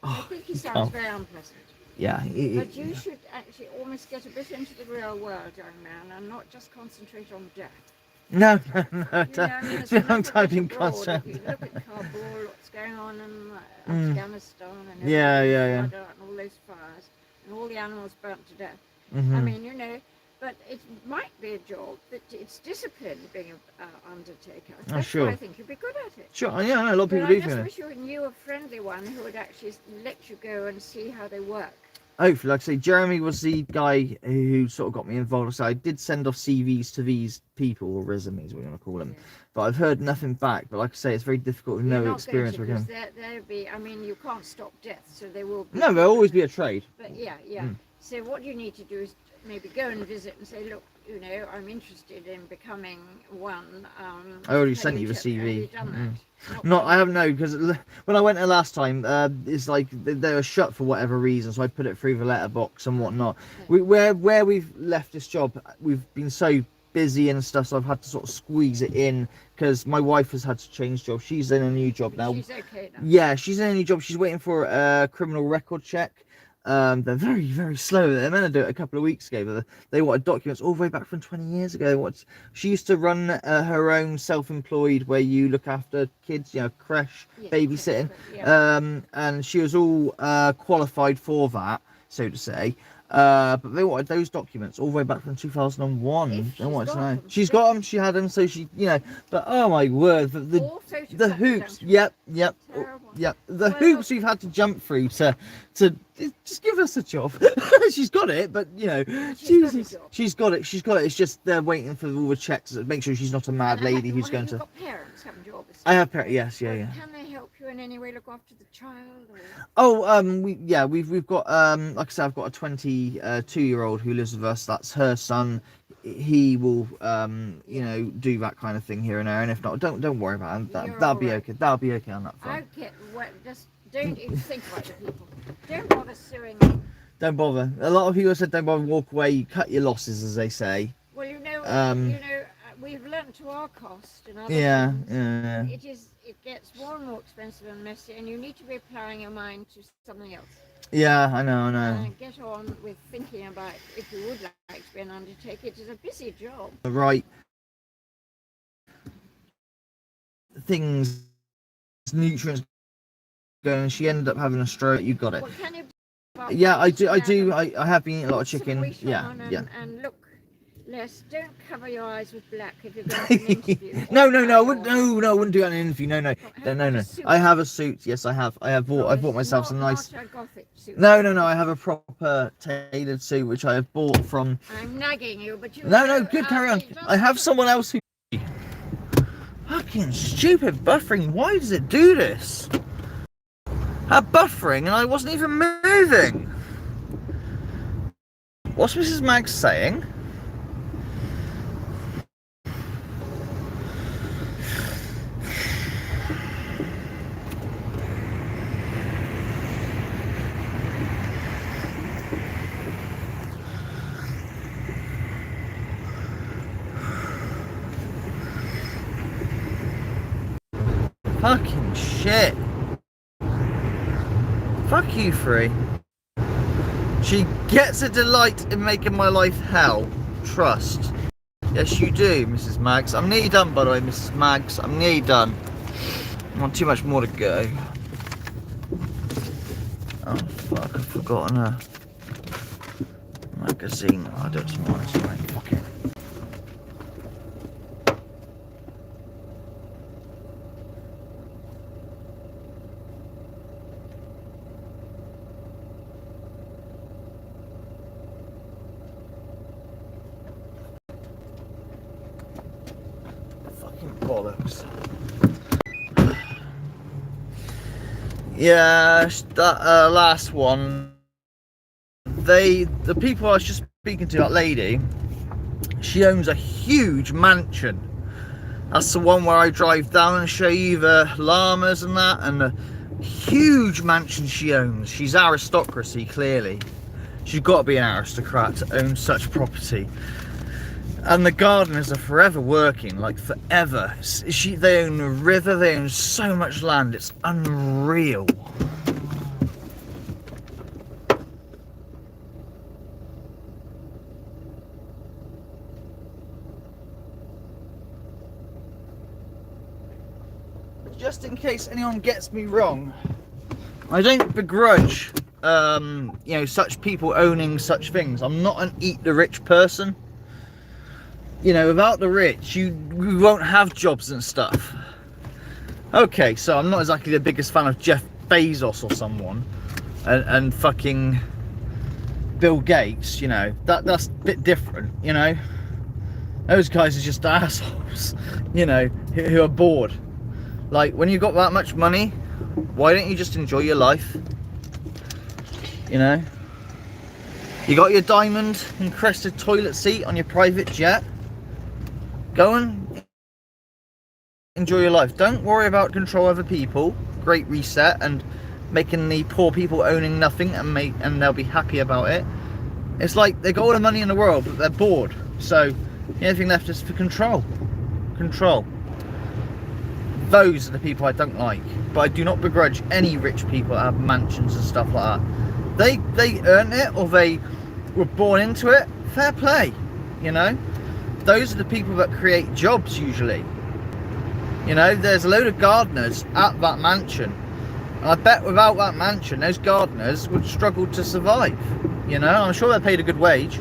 Speaker 2: I think he sounds very unpleasant.
Speaker 1: Yeah.
Speaker 2: But you should actually almost get a bit into the real world, young man, and not just concentrate on death.
Speaker 1: No.
Speaker 2: I'm
Speaker 1: typing
Speaker 2: concern. If you look at Kabul, what's going on in Afghanistan, and
Speaker 1: Yeah.
Speaker 2: and all those fires, and all the animals burnt to death. I mean, but it might be a job that it's discipline being an undertaker. That's
Speaker 1: sure.
Speaker 2: why I think you'd be good at it.
Speaker 1: Sure. Yeah, I know a lot of people
Speaker 2: But I
Speaker 1: do
Speaker 2: just
Speaker 1: think
Speaker 2: wish you knew a friendly one who would actually let you go and see how they work.
Speaker 1: Hopefully, like I say, Jeremy was the guy who sort of got me involved. So I did send off CVs to these people, or resumes, what you want to call them. But I've heard nothing back. But like I say, it's very difficult with no experience.
Speaker 2: There'll be, I mean, you can't stop death, so there will be.
Speaker 1: No, there'll always be a trade.
Speaker 2: But yeah. So what you need to do is maybe go and visit and say, look, I'm interested in becoming one.
Speaker 1: I already sent you the CV.
Speaker 2: Have you done that?
Speaker 1: No, I haven't, no, because when I went there last time, it's like they were shut for whatever reason, so I put it through the letterbox and whatnot. Where we've left this job, we've been so busy and stuff, so I've had to sort of squeeze it in, because my wife has had to change jobs. She's in a new job now.
Speaker 2: She's okay now.
Speaker 1: Yeah, she's in a new job. She's waiting for a criminal record check. They're very, very slow. They're meant to do it a couple of weeks ago, but they wanted documents all the way back from 20 years ago. She used to run her own self-employed, where you look after kids, creche, babysitting, and she was all qualified for that, so to say. But they wanted those documents all the way back from 2001. They wanted to know. She's got them. She had them, so she, But oh my word, the hoops. Yep. The hoops we've had to jump through to just give us a job. She's got it, but she's got it. It's just they're waiting for all the checks to make sure she's not a mad lady who's going to.
Speaker 2: Got parents, haven't you, obviously?
Speaker 1: I have parents. Yes, yeah.
Speaker 2: Can they help you in any way? Look after the child? Or...
Speaker 1: Oh, we've got like I said, I've got a 22-year-old who lives with us. That's her son. He will do that kind of thing here and there, and if not, don't worry about it. That'll be okay. That'll be okay on that front.
Speaker 2: Just Don't even think about the people. Don't bother suing me.
Speaker 1: Don't bother. A lot of people said don't bother, walk away, you cut your losses, as they say.
Speaker 2: Well, you know, we've learnt to our cost and other things.
Speaker 1: Yeah.
Speaker 2: It gets more and more expensive and messy, and you need to be applying your mind to something else.
Speaker 1: Yeah, I know.
Speaker 2: Get on with thinking about if you would like to be an undertaker. It is a busy job.
Speaker 1: Right. Things, nutrients going. She ended up having a stroke. You got it.
Speaker 2: What can you
Speaker 1: Yeah, I do. I have been eating a lot of chicken. Yeah.
Speaker 2: And look, Les, don't cover your eyes with black if you're going to an interview.
Speaker 1: No, I wouldn't. No, I wouldn't do that in an interview. No. I have a suit. Yes, I have. I bought myself some nice. No. I have a proper tailored suit which I have bought from.
Speaker 2: I'm nagging you, but you.
Speaker 1: No. Good. Carry on. I have someone else who. Fucking stupid buffering. Why does it do this? Had buffering and I wasn't even moving. What's Mrs. Mag saying? Fucking shit. Fuck you, Free. She gets a delight in making my life hell. Trust. Yes, you do, Mrs. Maggs. I'm nearly done, by the way, Mrs. Maggs. I'm nearly done. Not too much more to go. Oh, fuck. I've forgotten a magazine. I don't know. It's right. Fuck it. Bollocks. Yeah, that last one. The people I was just speaking to, that lady, she owns a huge mansion. That's the one where I drive down and show you the llamas and that, and the huge mansion she owns. She's aristocracy, clearly. She's got to be an aristocrat to own such property. And the gardeners are forever working, like forever. They own a river, they own so much land, it's unreal. Just in case anyone gets me wrong, I don't begrudge, such people owning such things. I'm not an eat the rich person. You know, without the rich, we won't have jobs and stuff. Okay, so I'm not exactly the biggest fan of Jeff Bezos or someone, and fucking Bill Gates. You know, that's a bit different. You know, those guys are just assholes. You know, who are bored. Like, when you've got that much money, why don't you just enjoy your life? You know, you got your diamond encrusted toilet seat on your private jet. Go and enjoy your life. Don't worry about control over people. Great reset and making the poor people owning nothing and they'll be happy about it. It's like they got all the money in the world, but they're bored. So the only thing left is for control. Control. Those are the people I don't like. But I do not begrudge any rich people that have mansions and stuff like that. They earned it or they were born into it. Fair play, you know. Those are the people that create jobs usually. You know, there's a load of gardeners at that mansion. And I bet without that mansion, those gardeners would struggle to survive. You know, I'm sure they're paid a good wage.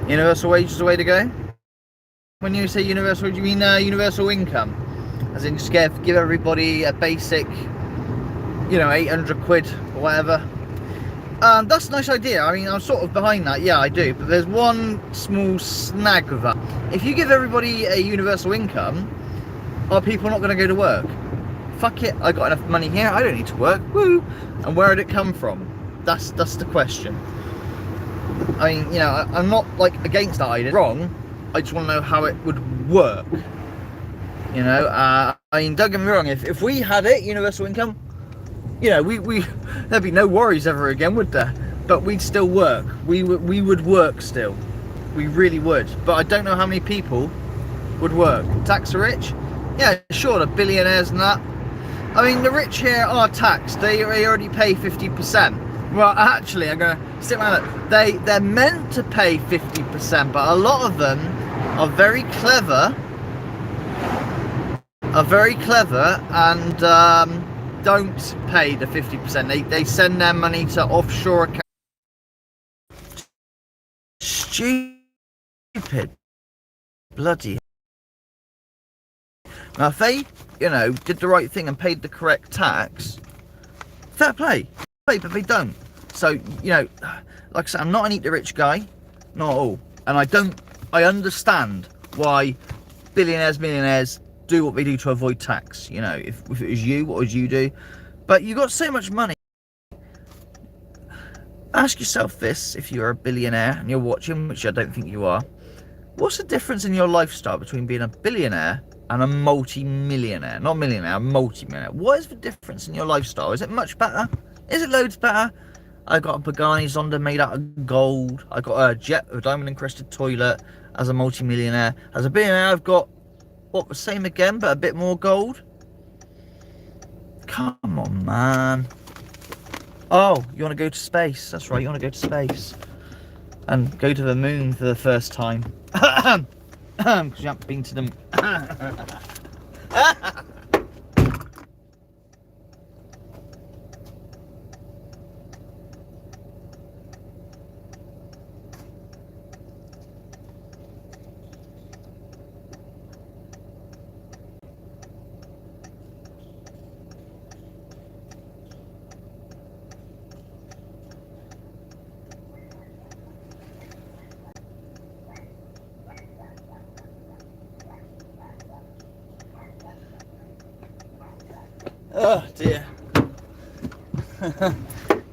Speaker 1: Universal wage is the way to go. When you say universal, do you mean universal income? As in just give everybody a basic, 800 quid or whatever. That's a nice idea. I mean, I'm sort of behind that. Yeah, I do. But there's one small snag with that. If you give everybody a universal income, are people not going to go to work? Fuck it. I got enough money here. I don't need to work. Woo! And where did it come from? That's the question. I mean, I'm not like against that idea. Wrong. I just want to know how it would work. I mean, don't get me wrong. If we had it, universal income, you know, there'd be no worries ever again, would there? But we'd still work. We would work still. We really would. But I don't know how many people would work. Tax the rich? Yeah, sure, the billionaires and that. I mean, the rich here are taxed. They already pay 50%. Well, actually, I'm going to stick around it. They're meant to pay 50%, but a lot of them are very clever. And don't pay the 50%. They send their money to offshore accounts. Stupid. Bloody. Now, if they, you know, did the right thing and paid the correct tax, fair play. But they don't. So, you know, like I said, I'm not an eat the rich guy. Not at all. And I understand why billionaires, millionaires do what they do to avoid tax. You know, if it was you, what would you do? But you got so much money. Ask yourself this, if you're a billionaire and you're watching, which I don't think you are. What's the difference in your lifestyle between being a billionaire and a multi-millionaire? Not millionaire, a multi-millionaire. What is the difference in your lifestyle? Is it much better? Is it loads better? I got a Pagani Zonda made out of gold. I got a jet with a diamond encrusted toilet as a multi-millionaire. As a billionaire, I've got, what, the same again, but a bit more gold? Come on, man. Oh, you want to go to space? That's right, you want to go to space. And go to the moon for the first time. Because you haven't been to them. Oh dear. Do you know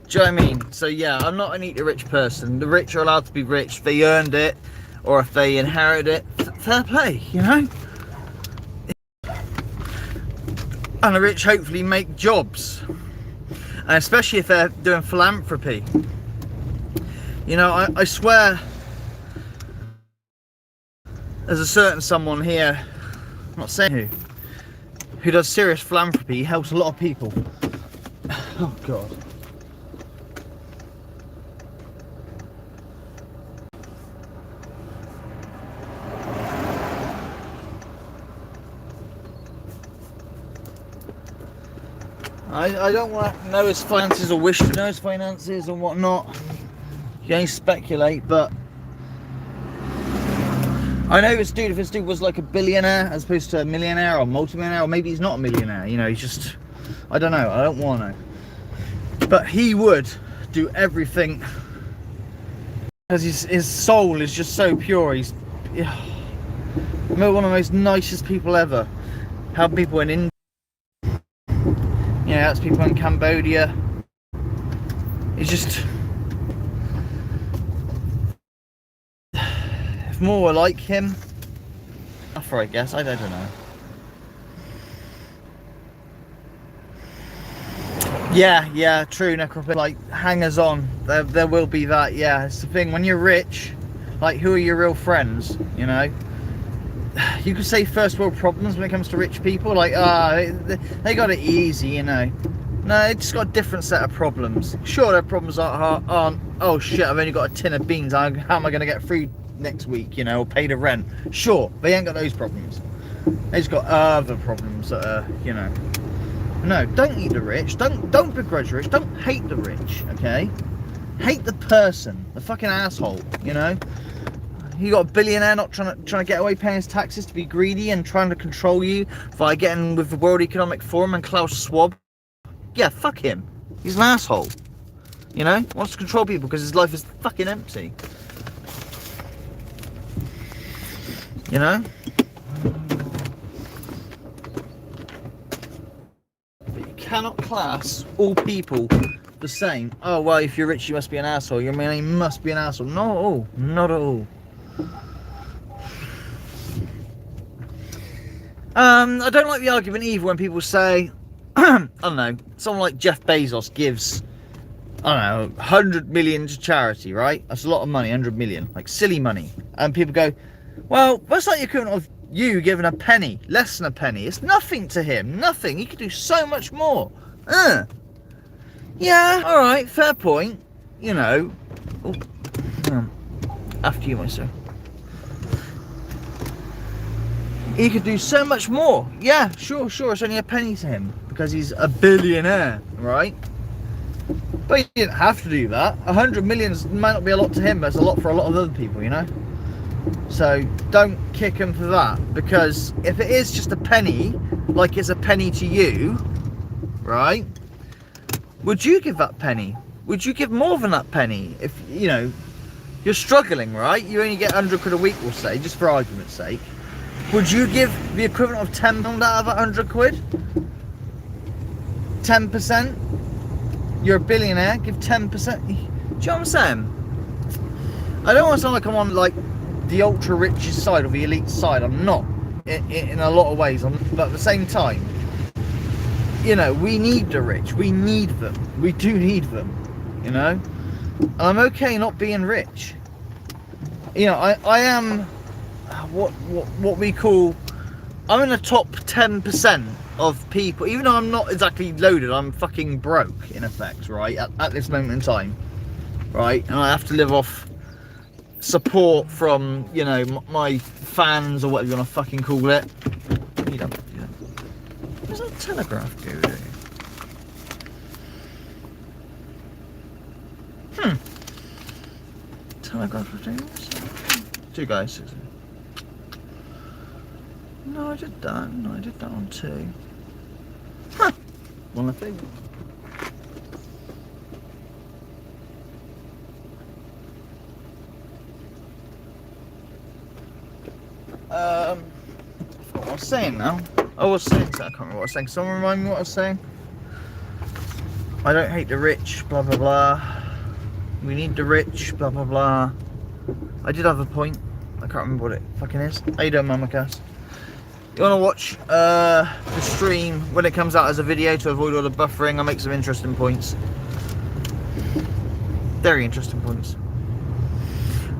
Speaker 1: what I mean? So yeah, I'm not an eat the rich person. The rich are allowed to be rich if they earned it or if they inherit it. Fair play, you know? And the rich hopefully make jobs. And especially if they're doing philanthropy. You know, I swear there's a certain someone here, I'm not saying who does serious philanthropy. He helps a lot of people. Oh God. I don't want to know his finances or wish to know his finances and whatnot. You can only speculate, but I know if this dude was like a billionaire as opposed to a millionaire or multi-millionaire, or maybe he's not a millionaire, you know, he's just, I don't know, I don't want to know. But he would do everything because his soul is just so pure. He's one of the most nicest people ever. Help people in India, you know, that's people in Cambodia. He's just, more were like him, tougher, I guess. I don't know. Yeah, true, necrophilia. Like hangers on, there will be that. Yeah, it's the thing when you're rich. Like, who are your real friends? You know, you could say first world problems when it comes to rich people. Like, they got it easy, you know. No, they just got a different set of problems. Sure, their problems aren't. Oh shit, I've only got a tin of beans. How am I going to get food next week, you know, or pay the rent? Sure, they ain't got those problems. They just got other problems that are, you know. No, don't eat the rich. Don't begrudge the rich. Don't hate the rich, okay? Hate the person, the fucking asshole, you know. You got a billionaire not trying to get away paying his taxes to be greedy and trying to control you by getting with the World Economic Forum and Klaus Schwab. Yeah, fuck him. He's an asshole. You know, wants to control people because his life is fucking empty. You know? But you cannot class all people the same. Oh, well, if you're rich, you must be an asshole. I mean, you must be an asshole. Not at all. Not at all. I don't like the argument either when people say, I don't know, someone like Jeff Bezos gives, I don't know, 100 million to charity, right? That's a lot of money, 100 million, like silly money. And people go, well, that's like the equivalent of you giving a penny, less than a penny. It's nothing to him, nothing. He could do so much more. Yeah, all right, fair point. You know, after you, my sir. He could do so much more. Yeah, sure, it's only a penny to him because he's a billionaire, right? But he didn't have to do that. 100 million might not be a lot to him, but it's a lot for a lot of other people, you know? So don't kick him for that, because if it is just a penny, like it's a penny to you, right? Would you give that penny? Would you give more than that penny? If, you know, you're struggling, right? You only get 100 quid a week, we'll say, just for argument's sake. Would you give the equivalent of £10 out of that 100 quid? 10%? You're a billionaire, give 10%. Do you know what I'm saying? I don't want to sound like I'm on like the ultra richest side or the elite side. I'm not in a lot of ways. But at the same time, you know, we need the rich. We need them. We do need them. You know, and I'm okay not being rich. You know, I am what we call, I'm in the top 10% of people, even though I'm not exactly loaded. I'm fucking broke in effect, right, at this moment in time, right? And I have to live off support from, you know, my fans or whatever you want to fucking call it. Where's that telegraph go to? Telegraph things. 2 guys. No, I did that. No, I did that on 2. Huh. One of things. I forgot what I was saying now. I was saying something, I can't remember what I was saying. Someone remind me what I was saying? I don't hate the rich, blah blah blah. We need the rich, blah blah blah. I did have a point. I can't remember what it fucking is. How you doing, Mama Cass? You want to watch the stream when it comes out as a video to avoid all the buffering? I make some interesting points. Very interesting points.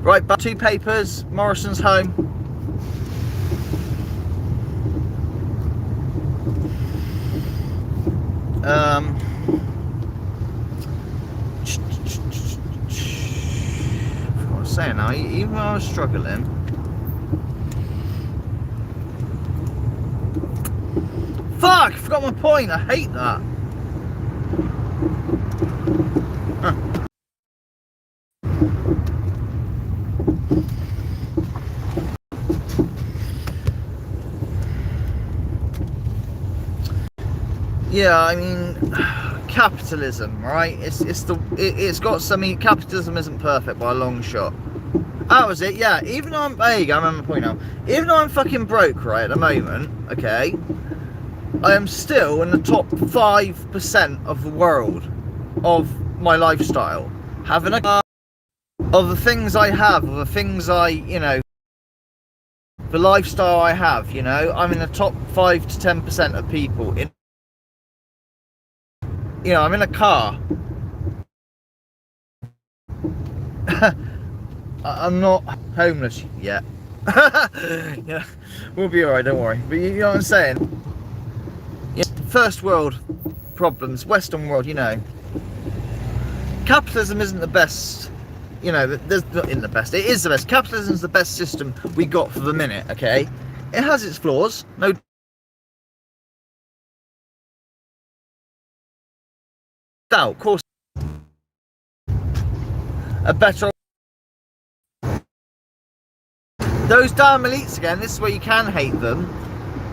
Speaker 1: Right, back 2 papers. Morrison's home. What I was saying now, even though I was struggling. Fuck! I forgot my point. I hate that. Huh. Yeah, I mean, capitalism, right? It's got something. Capitalism isn't perfect by a long shot. That was it. Yeah. Even though I'm, there you go. I remember my point now. Even though I'm fucking broke right at the moment, okay, I am still in the top 5% of the world of my lifestyle. Having a car, of the things I have, of the things I, you know, the lifestyle I have, you know, I'm in the top 5 to 10% of people. You know, I'm in a car. I'm not homeless yet. Yeah, we'll be alright, don't worry. But you know what I'm saying? Yeah, first world problems, Western world, you know. Capitalism isn't the best, you know, there's not in the best. It is the best. Capitalism is the best system we got for the minute, okay? It has its flaws, no doubt, of course. A better, those damn elites again, this is where you can hate them,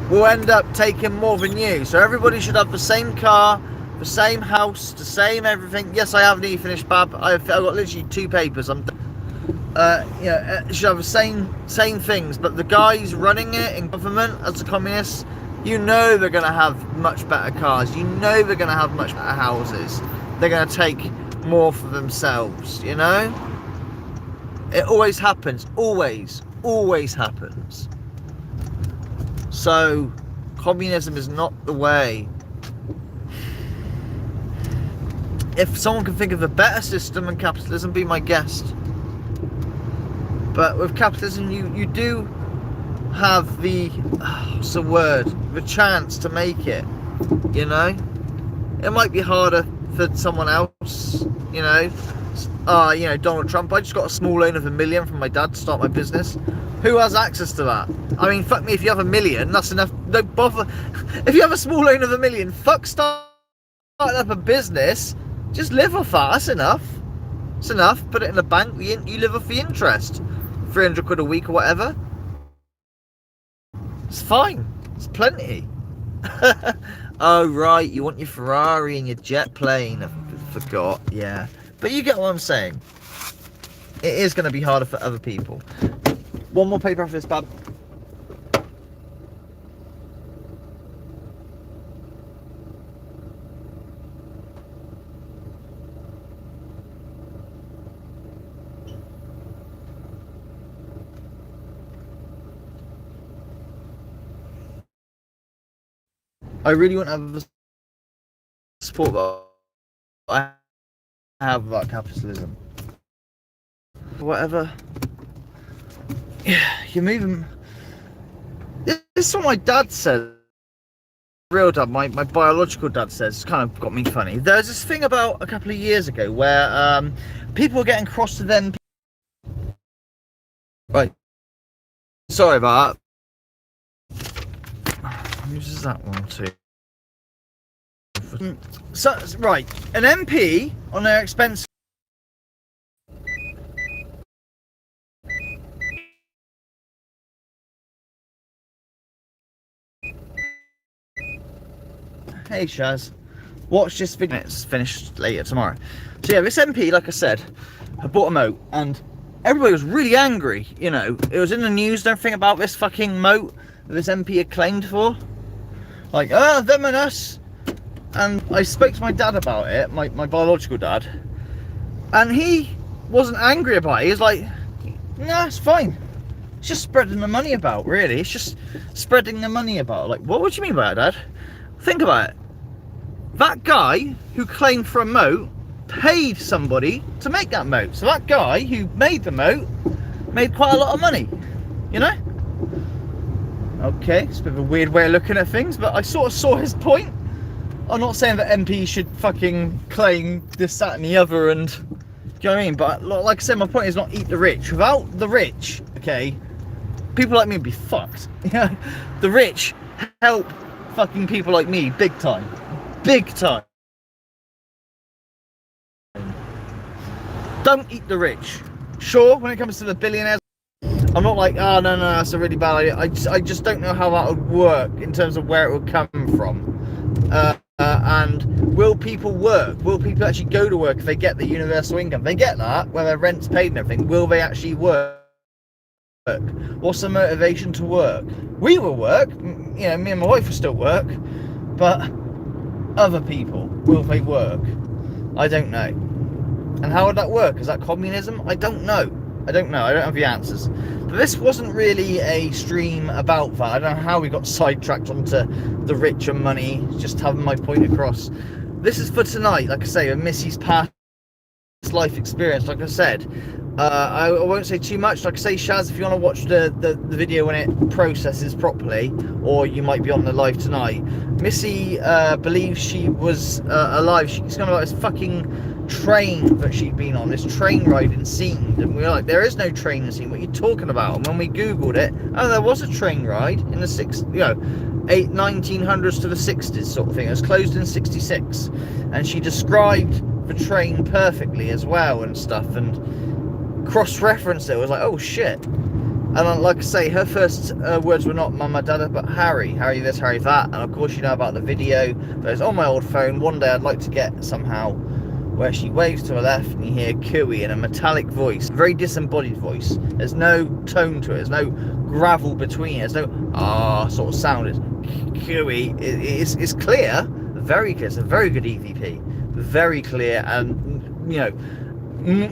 Speaker 1: will end up taking more than you. So everybody should have the same car, the same house, the same everything. Yes, I haven't even finished, Bab. I've got literally 2 papers. I'm yeah, it should have the same things, but the guys running it in government as the communists, you know they're going to have much better cars, you know they're going to have much better houses, they're going to take more for themselves, you know? It always happens, always happens. So communism is not the way. If someone can think of a better system than capitalism, be my guest. But with capitalism, you do have the, what's the word, the chance to make it, you know? It might be harder for someone else, you know? You know, Donald Trump, I just got a small loan of $1 million from my dad to start my business. Who has access to that? I mean, fuck me, if you have $1 million, that's enough. Don't bother. If you have a small loan of $1 million, fuck starting up a business. Just live off that, that's enough. It's enough, put it in the bank, you live off the interest. 300 quid a week or whatever. It's fine, it's plenty. Oh right, you want your Ferrari and your jet plane, I forgot, yeah. But you get what I'm saying. It is going to be harder for other people. One more paper after this, Bab. I really want to have the support that I have about capitalism. Whatever. Yeah, you're moving. This is what my dad said. Real dad, my biological dad says. It's kind of got me funny. There's this thing about a couple of years ago where people were getting cross to them. Right. Sorry about that. Who's that one too? So, right, an MP on their expense. Hey Shaz, watch this video. It's finished later tomorrow. So yeah, this MP, like I said, had bought a moat, and everybody was really angry. You know, it was in the news and everything about this fucking moat that this MP had claimed for. Like, them and us. And I spoke to my dad about it, my biological dad, and he wasn't angry about it. He was like, nah, it's fine. It's just spreading the money about, really. It's just spreading the money about. Like, what do you mean by that, Dad? Think about it. That guy who claimed for a moat paid somebody to make that moat. So that guy who made the moat made quite a lot of money, you know? Okay, it's a bit of a weird way of looking at things, but I sort of saw his point. I'm not saying that MP should fucking claim this, that and the other, and do you know what I mean? But like I said, my point is not eat the rich. Without the rich, okay, people like me would be fucked. Yeah, the rich help fucking people like me big time. Big time. Don't eat the rich. Sure, when it comes to the billionaires, I'm not like, oh no, that's a really bad idea. I just don't know how that would work in terms of where it would come from. And will people work? Will people actually go to work if they get the universal income? They get that, where their rent's paid and everything. Will they actually work? What's the motivation to work? We will work, you know, me and my wife will still work, but other people, will they work? I don't know. And how would that work? Is that communism? I don't know. I don't have the answers. But this wasn't really a stream about that. I don't know how we got sidetracked onto the rich and money, just having my point across. This is for tonight, like I say, with Missy's past life experience. Like I said, I won't say too much. Like I say, Shaz, if you want to watch the video when it processes properly, or you might be on the live tonight, Missy believes she was alive. She's going about this fucking train that she'd been on, this train ride in Scene, and we were like, there is no train in Scene, what are you talking about? And when we googled it, oh, there was a train ride in the 1900s to the 60s sort of thing. It was closed in 66, and she described the train perfectly as well and stuff, and cross-referenced it. It was like, oh shit. And like I say, her first words were not Mama Dada, but Harry this, Harry that. And of course you know about the video that was on my old phone. One day I'd like to get somehow, where she waves to her left and you hear cooey in a metallic voice, very disembodied voice. There's no tone to it, there's no gravel between it, there's no sort of sound. It's cooey. It's clear, very clear. It's a very good EVP, very clear, and you know,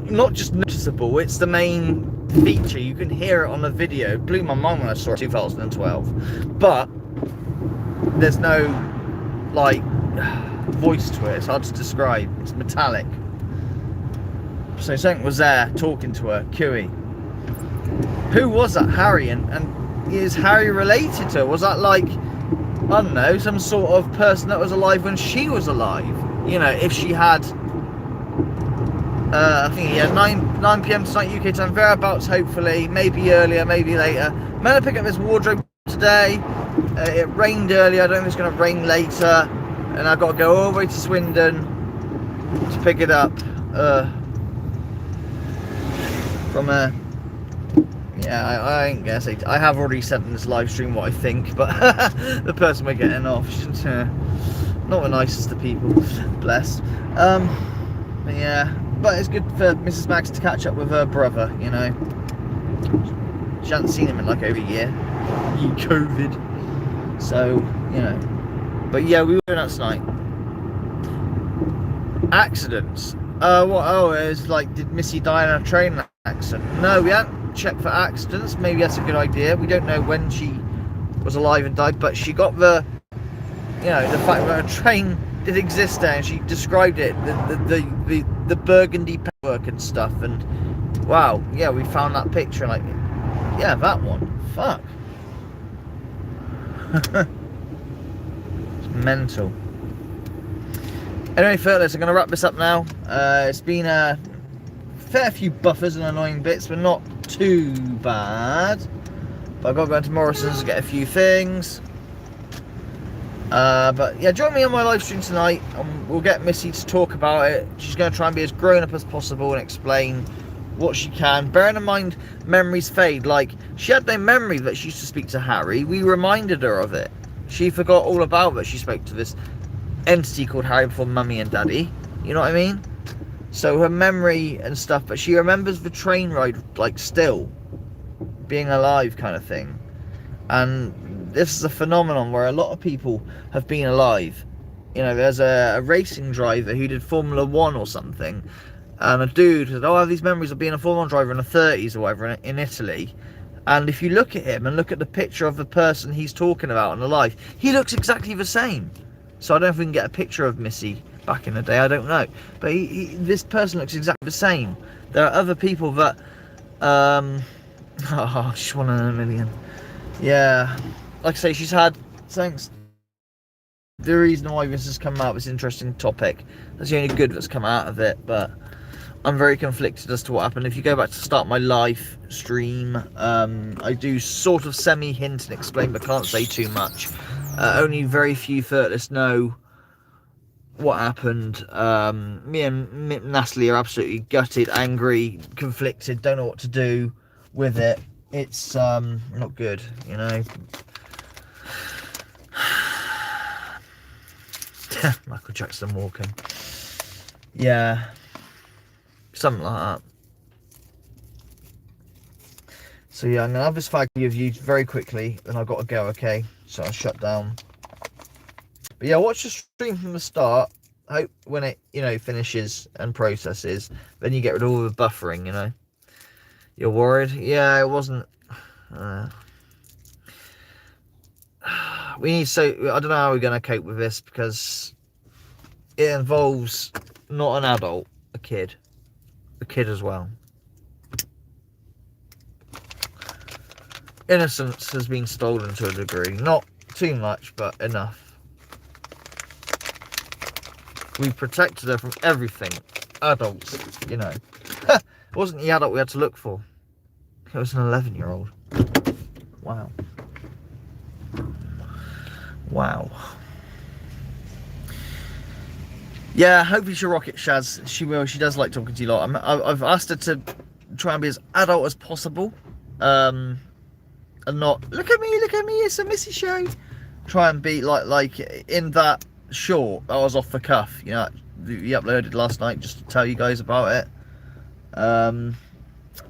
Speaker 1: not just noticeable, it's the main feature. You can hear it on the video. It blew my mind when I saw it in 2012. But there's no, like, voice to it. It's hard to describe. It's metallic. So something was there talking to her, queuing. Who was that? Harry? And is Harry related to her? Was that like, I don't know, some sort of person that was alive when she was alive? You know, if she had, I think, yeah, 9 p.m. tonight UK time, thereabouts, hopefully, maybe earlier, maybe later. I'm going to pick up this wardrobe today. It rained earlier, I don't think it's going to rain later. And I've got to go all the way to Swindon to pick it up from a... Yeah, I ain't gonna say. I have already said in this live stream what I think, but the person we're getting off, she's not the nicest of people, bless. But yeah, but it's good for Mrs. Max to catch up with her brother. You know, she hasn't seen him in like over a year. COVID. So you know, but yeah, we were doing that tonight. Accidents. What? Oh, it was like, did Missy die in a train accident? No, we hadn't checked for accidents. Maybe that's a good idea. We don't know when she was alive and died, but she got the, you know, the fact that a train did exist there, and she described it, the burgundy paintwork and stuff, and wow, yeah, we found that picture, and like, yeah, that one. Fuck. It's mental. Anyway, fellas, I'm going to wrap this up now. It's been a fair few buffers and annoying bits, but not too bad. But I've got to go into Morrison's to get a few things. But yeah, join me on my live stream tonight, and we'll get Missy to talk about it. She's going to try and be as grown up as possible and explain what she can. Bearing in mind, memories fade. Like, she had no memory that she used to speak to Harry. We reminded her of it. She forgot all about it. She spoke to this entity called Harry before Mummy and Daddy. You know what I mean? So her memory and stuff, but she remembers the train ride, like, still being alive, kind of thing. And this is a phenomenon where a lot of people have been alive. You know, there's a racing driver who did Formula 1 or something, and a dude said, oh, I have these memories of being a Formula 1 driver in the 30s or whatever in Italy. And if you look at him and look at the picture of the person he's talking about in the life, he looks exactly the same. So I don't know if we can get a picture of Missy back in the day, I don't know. But this person looks exactly the same. There are other people that, oh, she's 1 in a million. Yeah, like I say, she's had, thanks, the reason why this has come out, this interesting topic, that's the only good that's come out of it, but I'm very conflicted as to what happened. If you go back to start my live stream, I do sort of semi-hint and explain, but can't say too much. Only very few Thirtless know what happened. Me and Natalie are absolutely gutted, angry, conflicted, don't know what to do with it. It's not good, you know. Michael Jackson walking. Yeah, something like that. So yeah, I'm gonna have this fag of you very quickly, and I've got to go. Okay, so I'll shut down. But yeah, watch the stream from the start. Hope when it, you know, finishes and processes, then you get rid of all the buffering, you know. You're worried? Yeah, it wasn't. We need, so I don't know how we're going to cope with this, because it involves not an adult, a kid as well. Innocence has been stolen to a degree, not too much, but enough. We protected her from everything. Adults, you know. It wasn't the adult we had to look for. It was an 11-year-old. Wow. Wow. Yeah, hopefully she'll rock it, Shaz. She will. She does like talking to you a lot. I've asked her to try and be as adult as possible. And not, look at me, it's a Missy show. Try and be like in that short, I was off the cuff, you know, we uploaded last night just to tell you guys about it.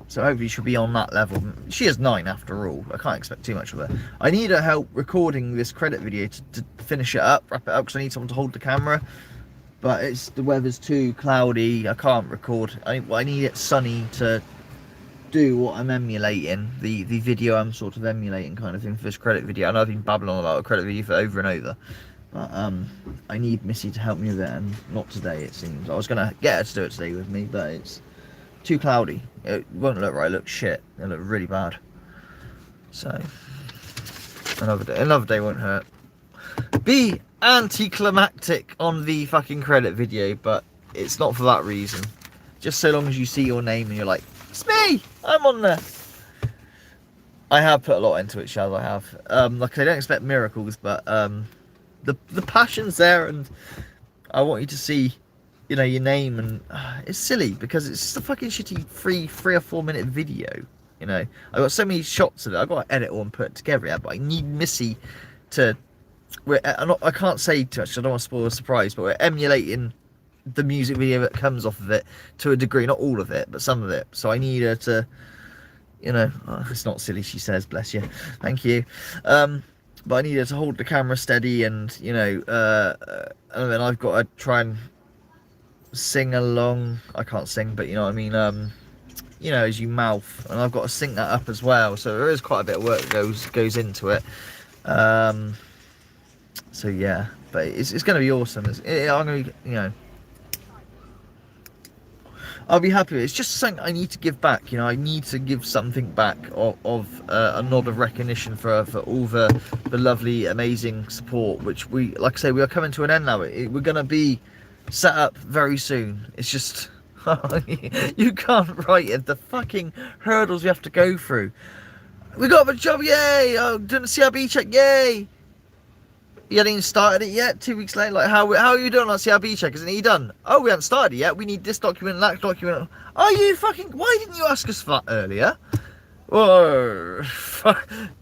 Speaker 1: So hopefully she'll be on that level. She is 9 after all. I can't expect too much of her. I need her help recording this credit video to finish it up, wrap it up, because I need someone to hold the camera. But the weather's too cloudy. I can't record. I need it sunny to do what I'm emulating, the video I'm sort of emulating kind of thing for this credit video. I know I've been babbling on about a credit video for over and over. But I need Missy to help me with it, and not today it seems. I was gonna get her to do it today with me, but it's too cloudy. It won't look right. It looks shit. It'll look really bad. So another day won't hurt. Be anticlimactic on the fucking credit video, but it's not for that reason. Just so long as you see your name and you're like, it's me, I'm on there. I have put a lot into it, Shaz. I have. Like I don't expect miracles, but the passion's there, and I want you to see, you know, your name, and it's silly because it's just a fucking shitty 3 or 4 minute video. You know, I got so many shots of it. I got to edit all and put it together. Yeah, but I need Missy to. I can't say too much. I don't want to spoil the surprise, but we're emulating the music video that comes off of it to a degree, not all of it, but some of it. So I need her to, you know, it's not silly, she says, bless you, thank you. But I need her to hold the camera steady, and you know, and then I've got to try and sing along. I can't sing, but you know what I mean. You know, as you mouth, and I've got to sync that up as well. So there is quite a bit of work that goes into it. So yeah, but it's going to be awesome. I'm going to be, you know, I'll be happy. It's just something I need to give back. You know, I need to give something back of a nod of recognition for all the lovely, amazing support. Which we, like I say, we are coming to an end now. We're going to be set up very soon. It's just you can't write it. The fucking hurdles we have to go through. We got the job, yay! Oh, done the CRB check, yay! You hadn't even started it yet. 2 weeks later, like how are you doing on CRB check? Isn't he done? Oh, we haven't started it yet. We need this document, that document. Are you fucking? Why didn't you ask us for that earlier? Whoa,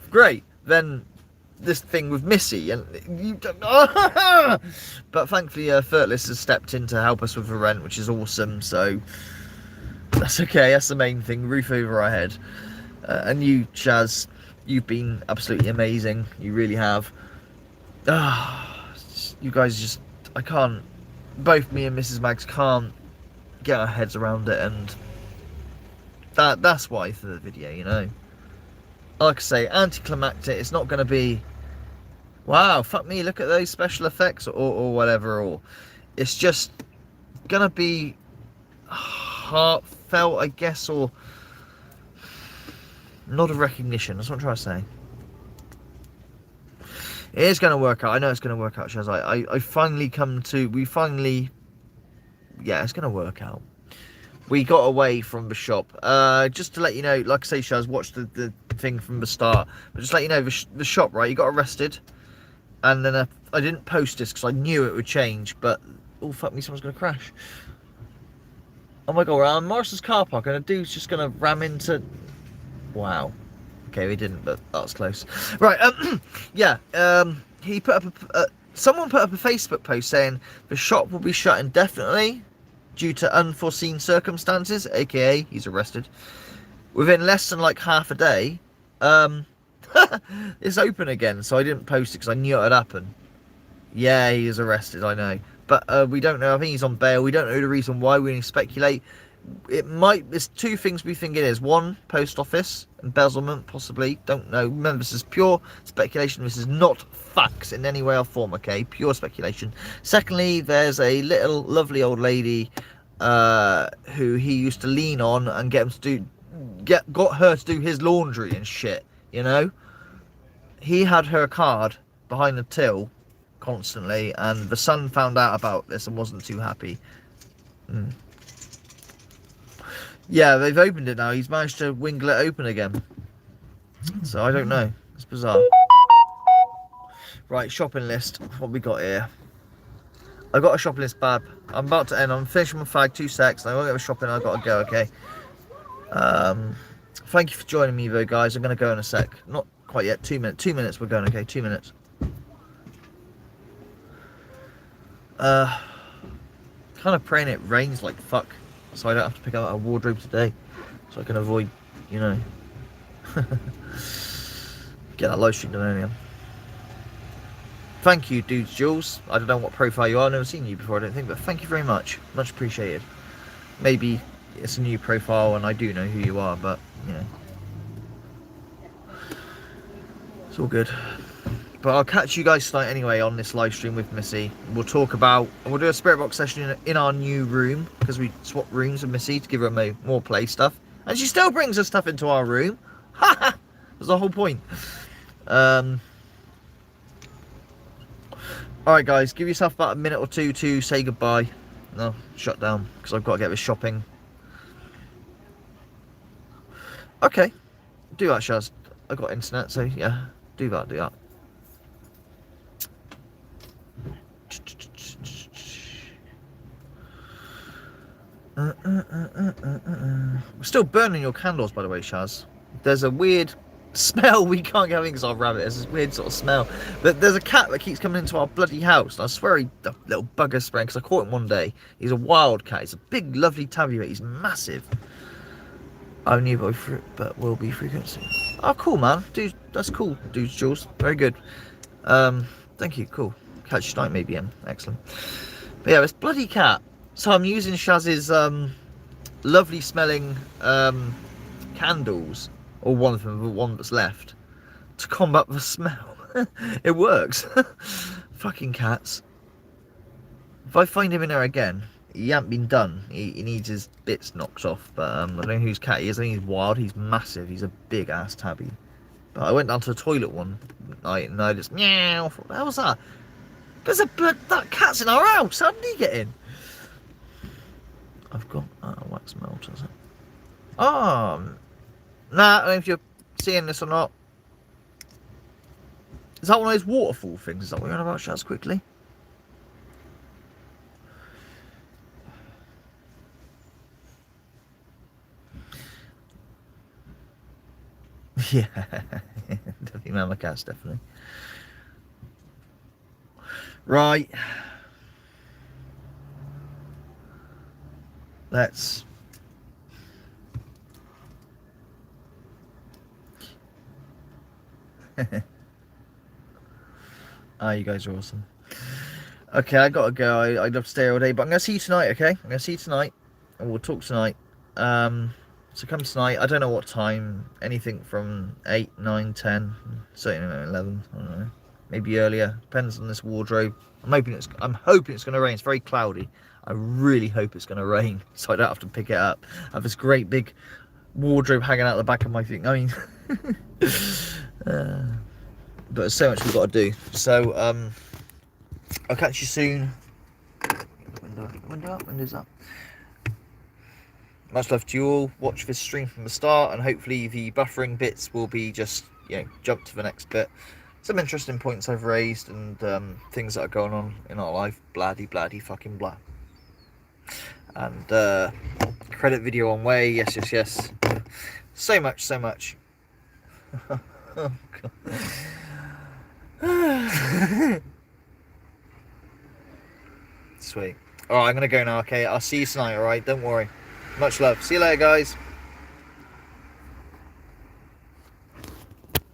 Speaker 1: great. Then this thing with Missy, and you don't. But thankfully, Fertless has stepped in to help us with the rent, which is awesome. So that's okay. That's the main thing. Roof over our head. And you, Shaz, you've been absolutely amazing. You really have. You guys just, I can't, both me and Mrs. Mags can't get our heads around it, and that's why for the video, you know. Like I say, anticlimactic. It's not going to be, wow, fuck me, look at those special effects or whatever, or it's just going to be heartfelt, I guess, or nod of recognition. That's what I'm trying to say. It is going to work out. I know it's going to work out, Shaz. I finally yeah, it's going to work out. We got away from the shop. Just to let you know, like I say, Shaz, watch the thing from the start. But just let you know, the shop, right, you got arrested. And then I didn't post this because I knew it would change. But, oh, fuck me, someone's going to crash. Oh my God, we're on Morrison's car park, and a dude's just going to ram into... Wow. Okay, we didn't, but that was close. Right, yeah, he put up someone put up a Facebook post saying the shop will be shut indefinitely due to unforeseen circumstances, aka he's arrested. Within less than like half a day, it's open again. So I didn't post it because I knew it would happen. Yeah, he is arrested, I know, but we don't know. I think he's on bail. We don't know the reason why. We can speculate. It might, there's two things we think it is. One, post office embezzlement, possibly, don't know. Remember, this is pure speculation. This is not facts in any way or form, okay? Pure speculation. Secondly, there's a little lovely old lady who he used to lean on and get got her to do his laundry and shit, you know. He had her card behind the till constantly, and the son found out about this and wasn't too happy. Yeah, they've opened it now. He's managed to wingle it open again. So I don't know. It's bizarre. Right, shopping list. What we got here? I got a shopping list, Bab. I'm about to end. I'm finishing my fag. 2 secs. I won't get a shopping. I gotta go. Okay. Thank you for joining me, though, guys. I'm gonna go in a sec. Not quite yet. 2 minutes. 2 minutes. We're going. Okay. 2 minutes. Kind of praying it rains like fuck, so I don't have to pick out a wardrobe today, so I can avoid, you know, get that live stream done earlier. Thank you, dudes, Jules. I don't know what profile you are. I've never seen you before, I don't think, but thank you very much. Much appreciated. Maybe it's a new profile and I do know who you are, but, you know, it's all good. But I'll catch you guys tonight anyway on this live stream with Missy. We'll do a spirit box session in our new room, because we swapped rooms with Missy to give her more play stuff. And she still brings her stuff into our room. Ha ha! That's the whole point. Alright guys, give yourself about a minute or two to say goodbye. No, shut down, because I've got to get this shopping. Okay, do that, Shaz. I've got internet, so yeah, do that. We're still burning your candles, by the way, Shaz. There's a weird smell we can't get in because our rabbit. There's this weird sort of smell. There's a cat that keeps coming into our bloody house. And I swear the little bugger spraying, because I caught him one day. He's a wild cat. He's a big, lovely tabby, but he's massive. Only but will be frequent soon. Oh, cool, man. Dude, that's cool, dude, Jules. Very good. Thank you. Cool. Catch you tonight, maybe, Em. Excellent. But yeah, this bloody cat. So I'm using Shaz's lovely smelling candles, or one of them, the one that's left, to combat the smell. It works. Fucking cats. If I find him in there again, he hasn't been done. He needs his bits knocked off. But I don't know whose cat he is. I think he's wild. He's massive. He's a big ass tabby. But I went down to the toilet one night and I just meow. What the hell was that? There's that cat's in our house. How did he get in? I've got wax melt, is it? Oh, nah, I don't know if you're seeing this or not. Is that one of those waterfall things? Is that what you're on about, Shaz, quickly? Yeah, definitely Mama Cats, definitely. Right. Let's... You guys are awesome. Okay, I gotta go. I'd love to stay all day, but I'm gonna see you tonight, okay? I'm gonna see you tonight, and we'll talk tonight. So come tonight. I don't know what time. Anything from 8, 9, 10, certainly 11. I don't know. Maybe earlier. Depends on this wardrobe. I'm hoping it's gonna rain. It's very cloudy. I really hope it's gonna rain, so I don't have to pick it up. I have this great big wardrobe hanging out the back of my thing. I mean, but there's so much we've got to do. So I'll catch you soon. Window up, windows up. Much love to you all. Watch this stream from the start, and hopefully the buffering bits will be just, you know, jump to the next bit. Some interesting points I've raised and things that are going on in our life. Bladdy fucking blah. And credit video on way. Yes. So much. Oh, God. Sweet. Alright, I'm gonna go now, okay? I'll see you tonight, alright? Don't worry. Much love. See you later, guys.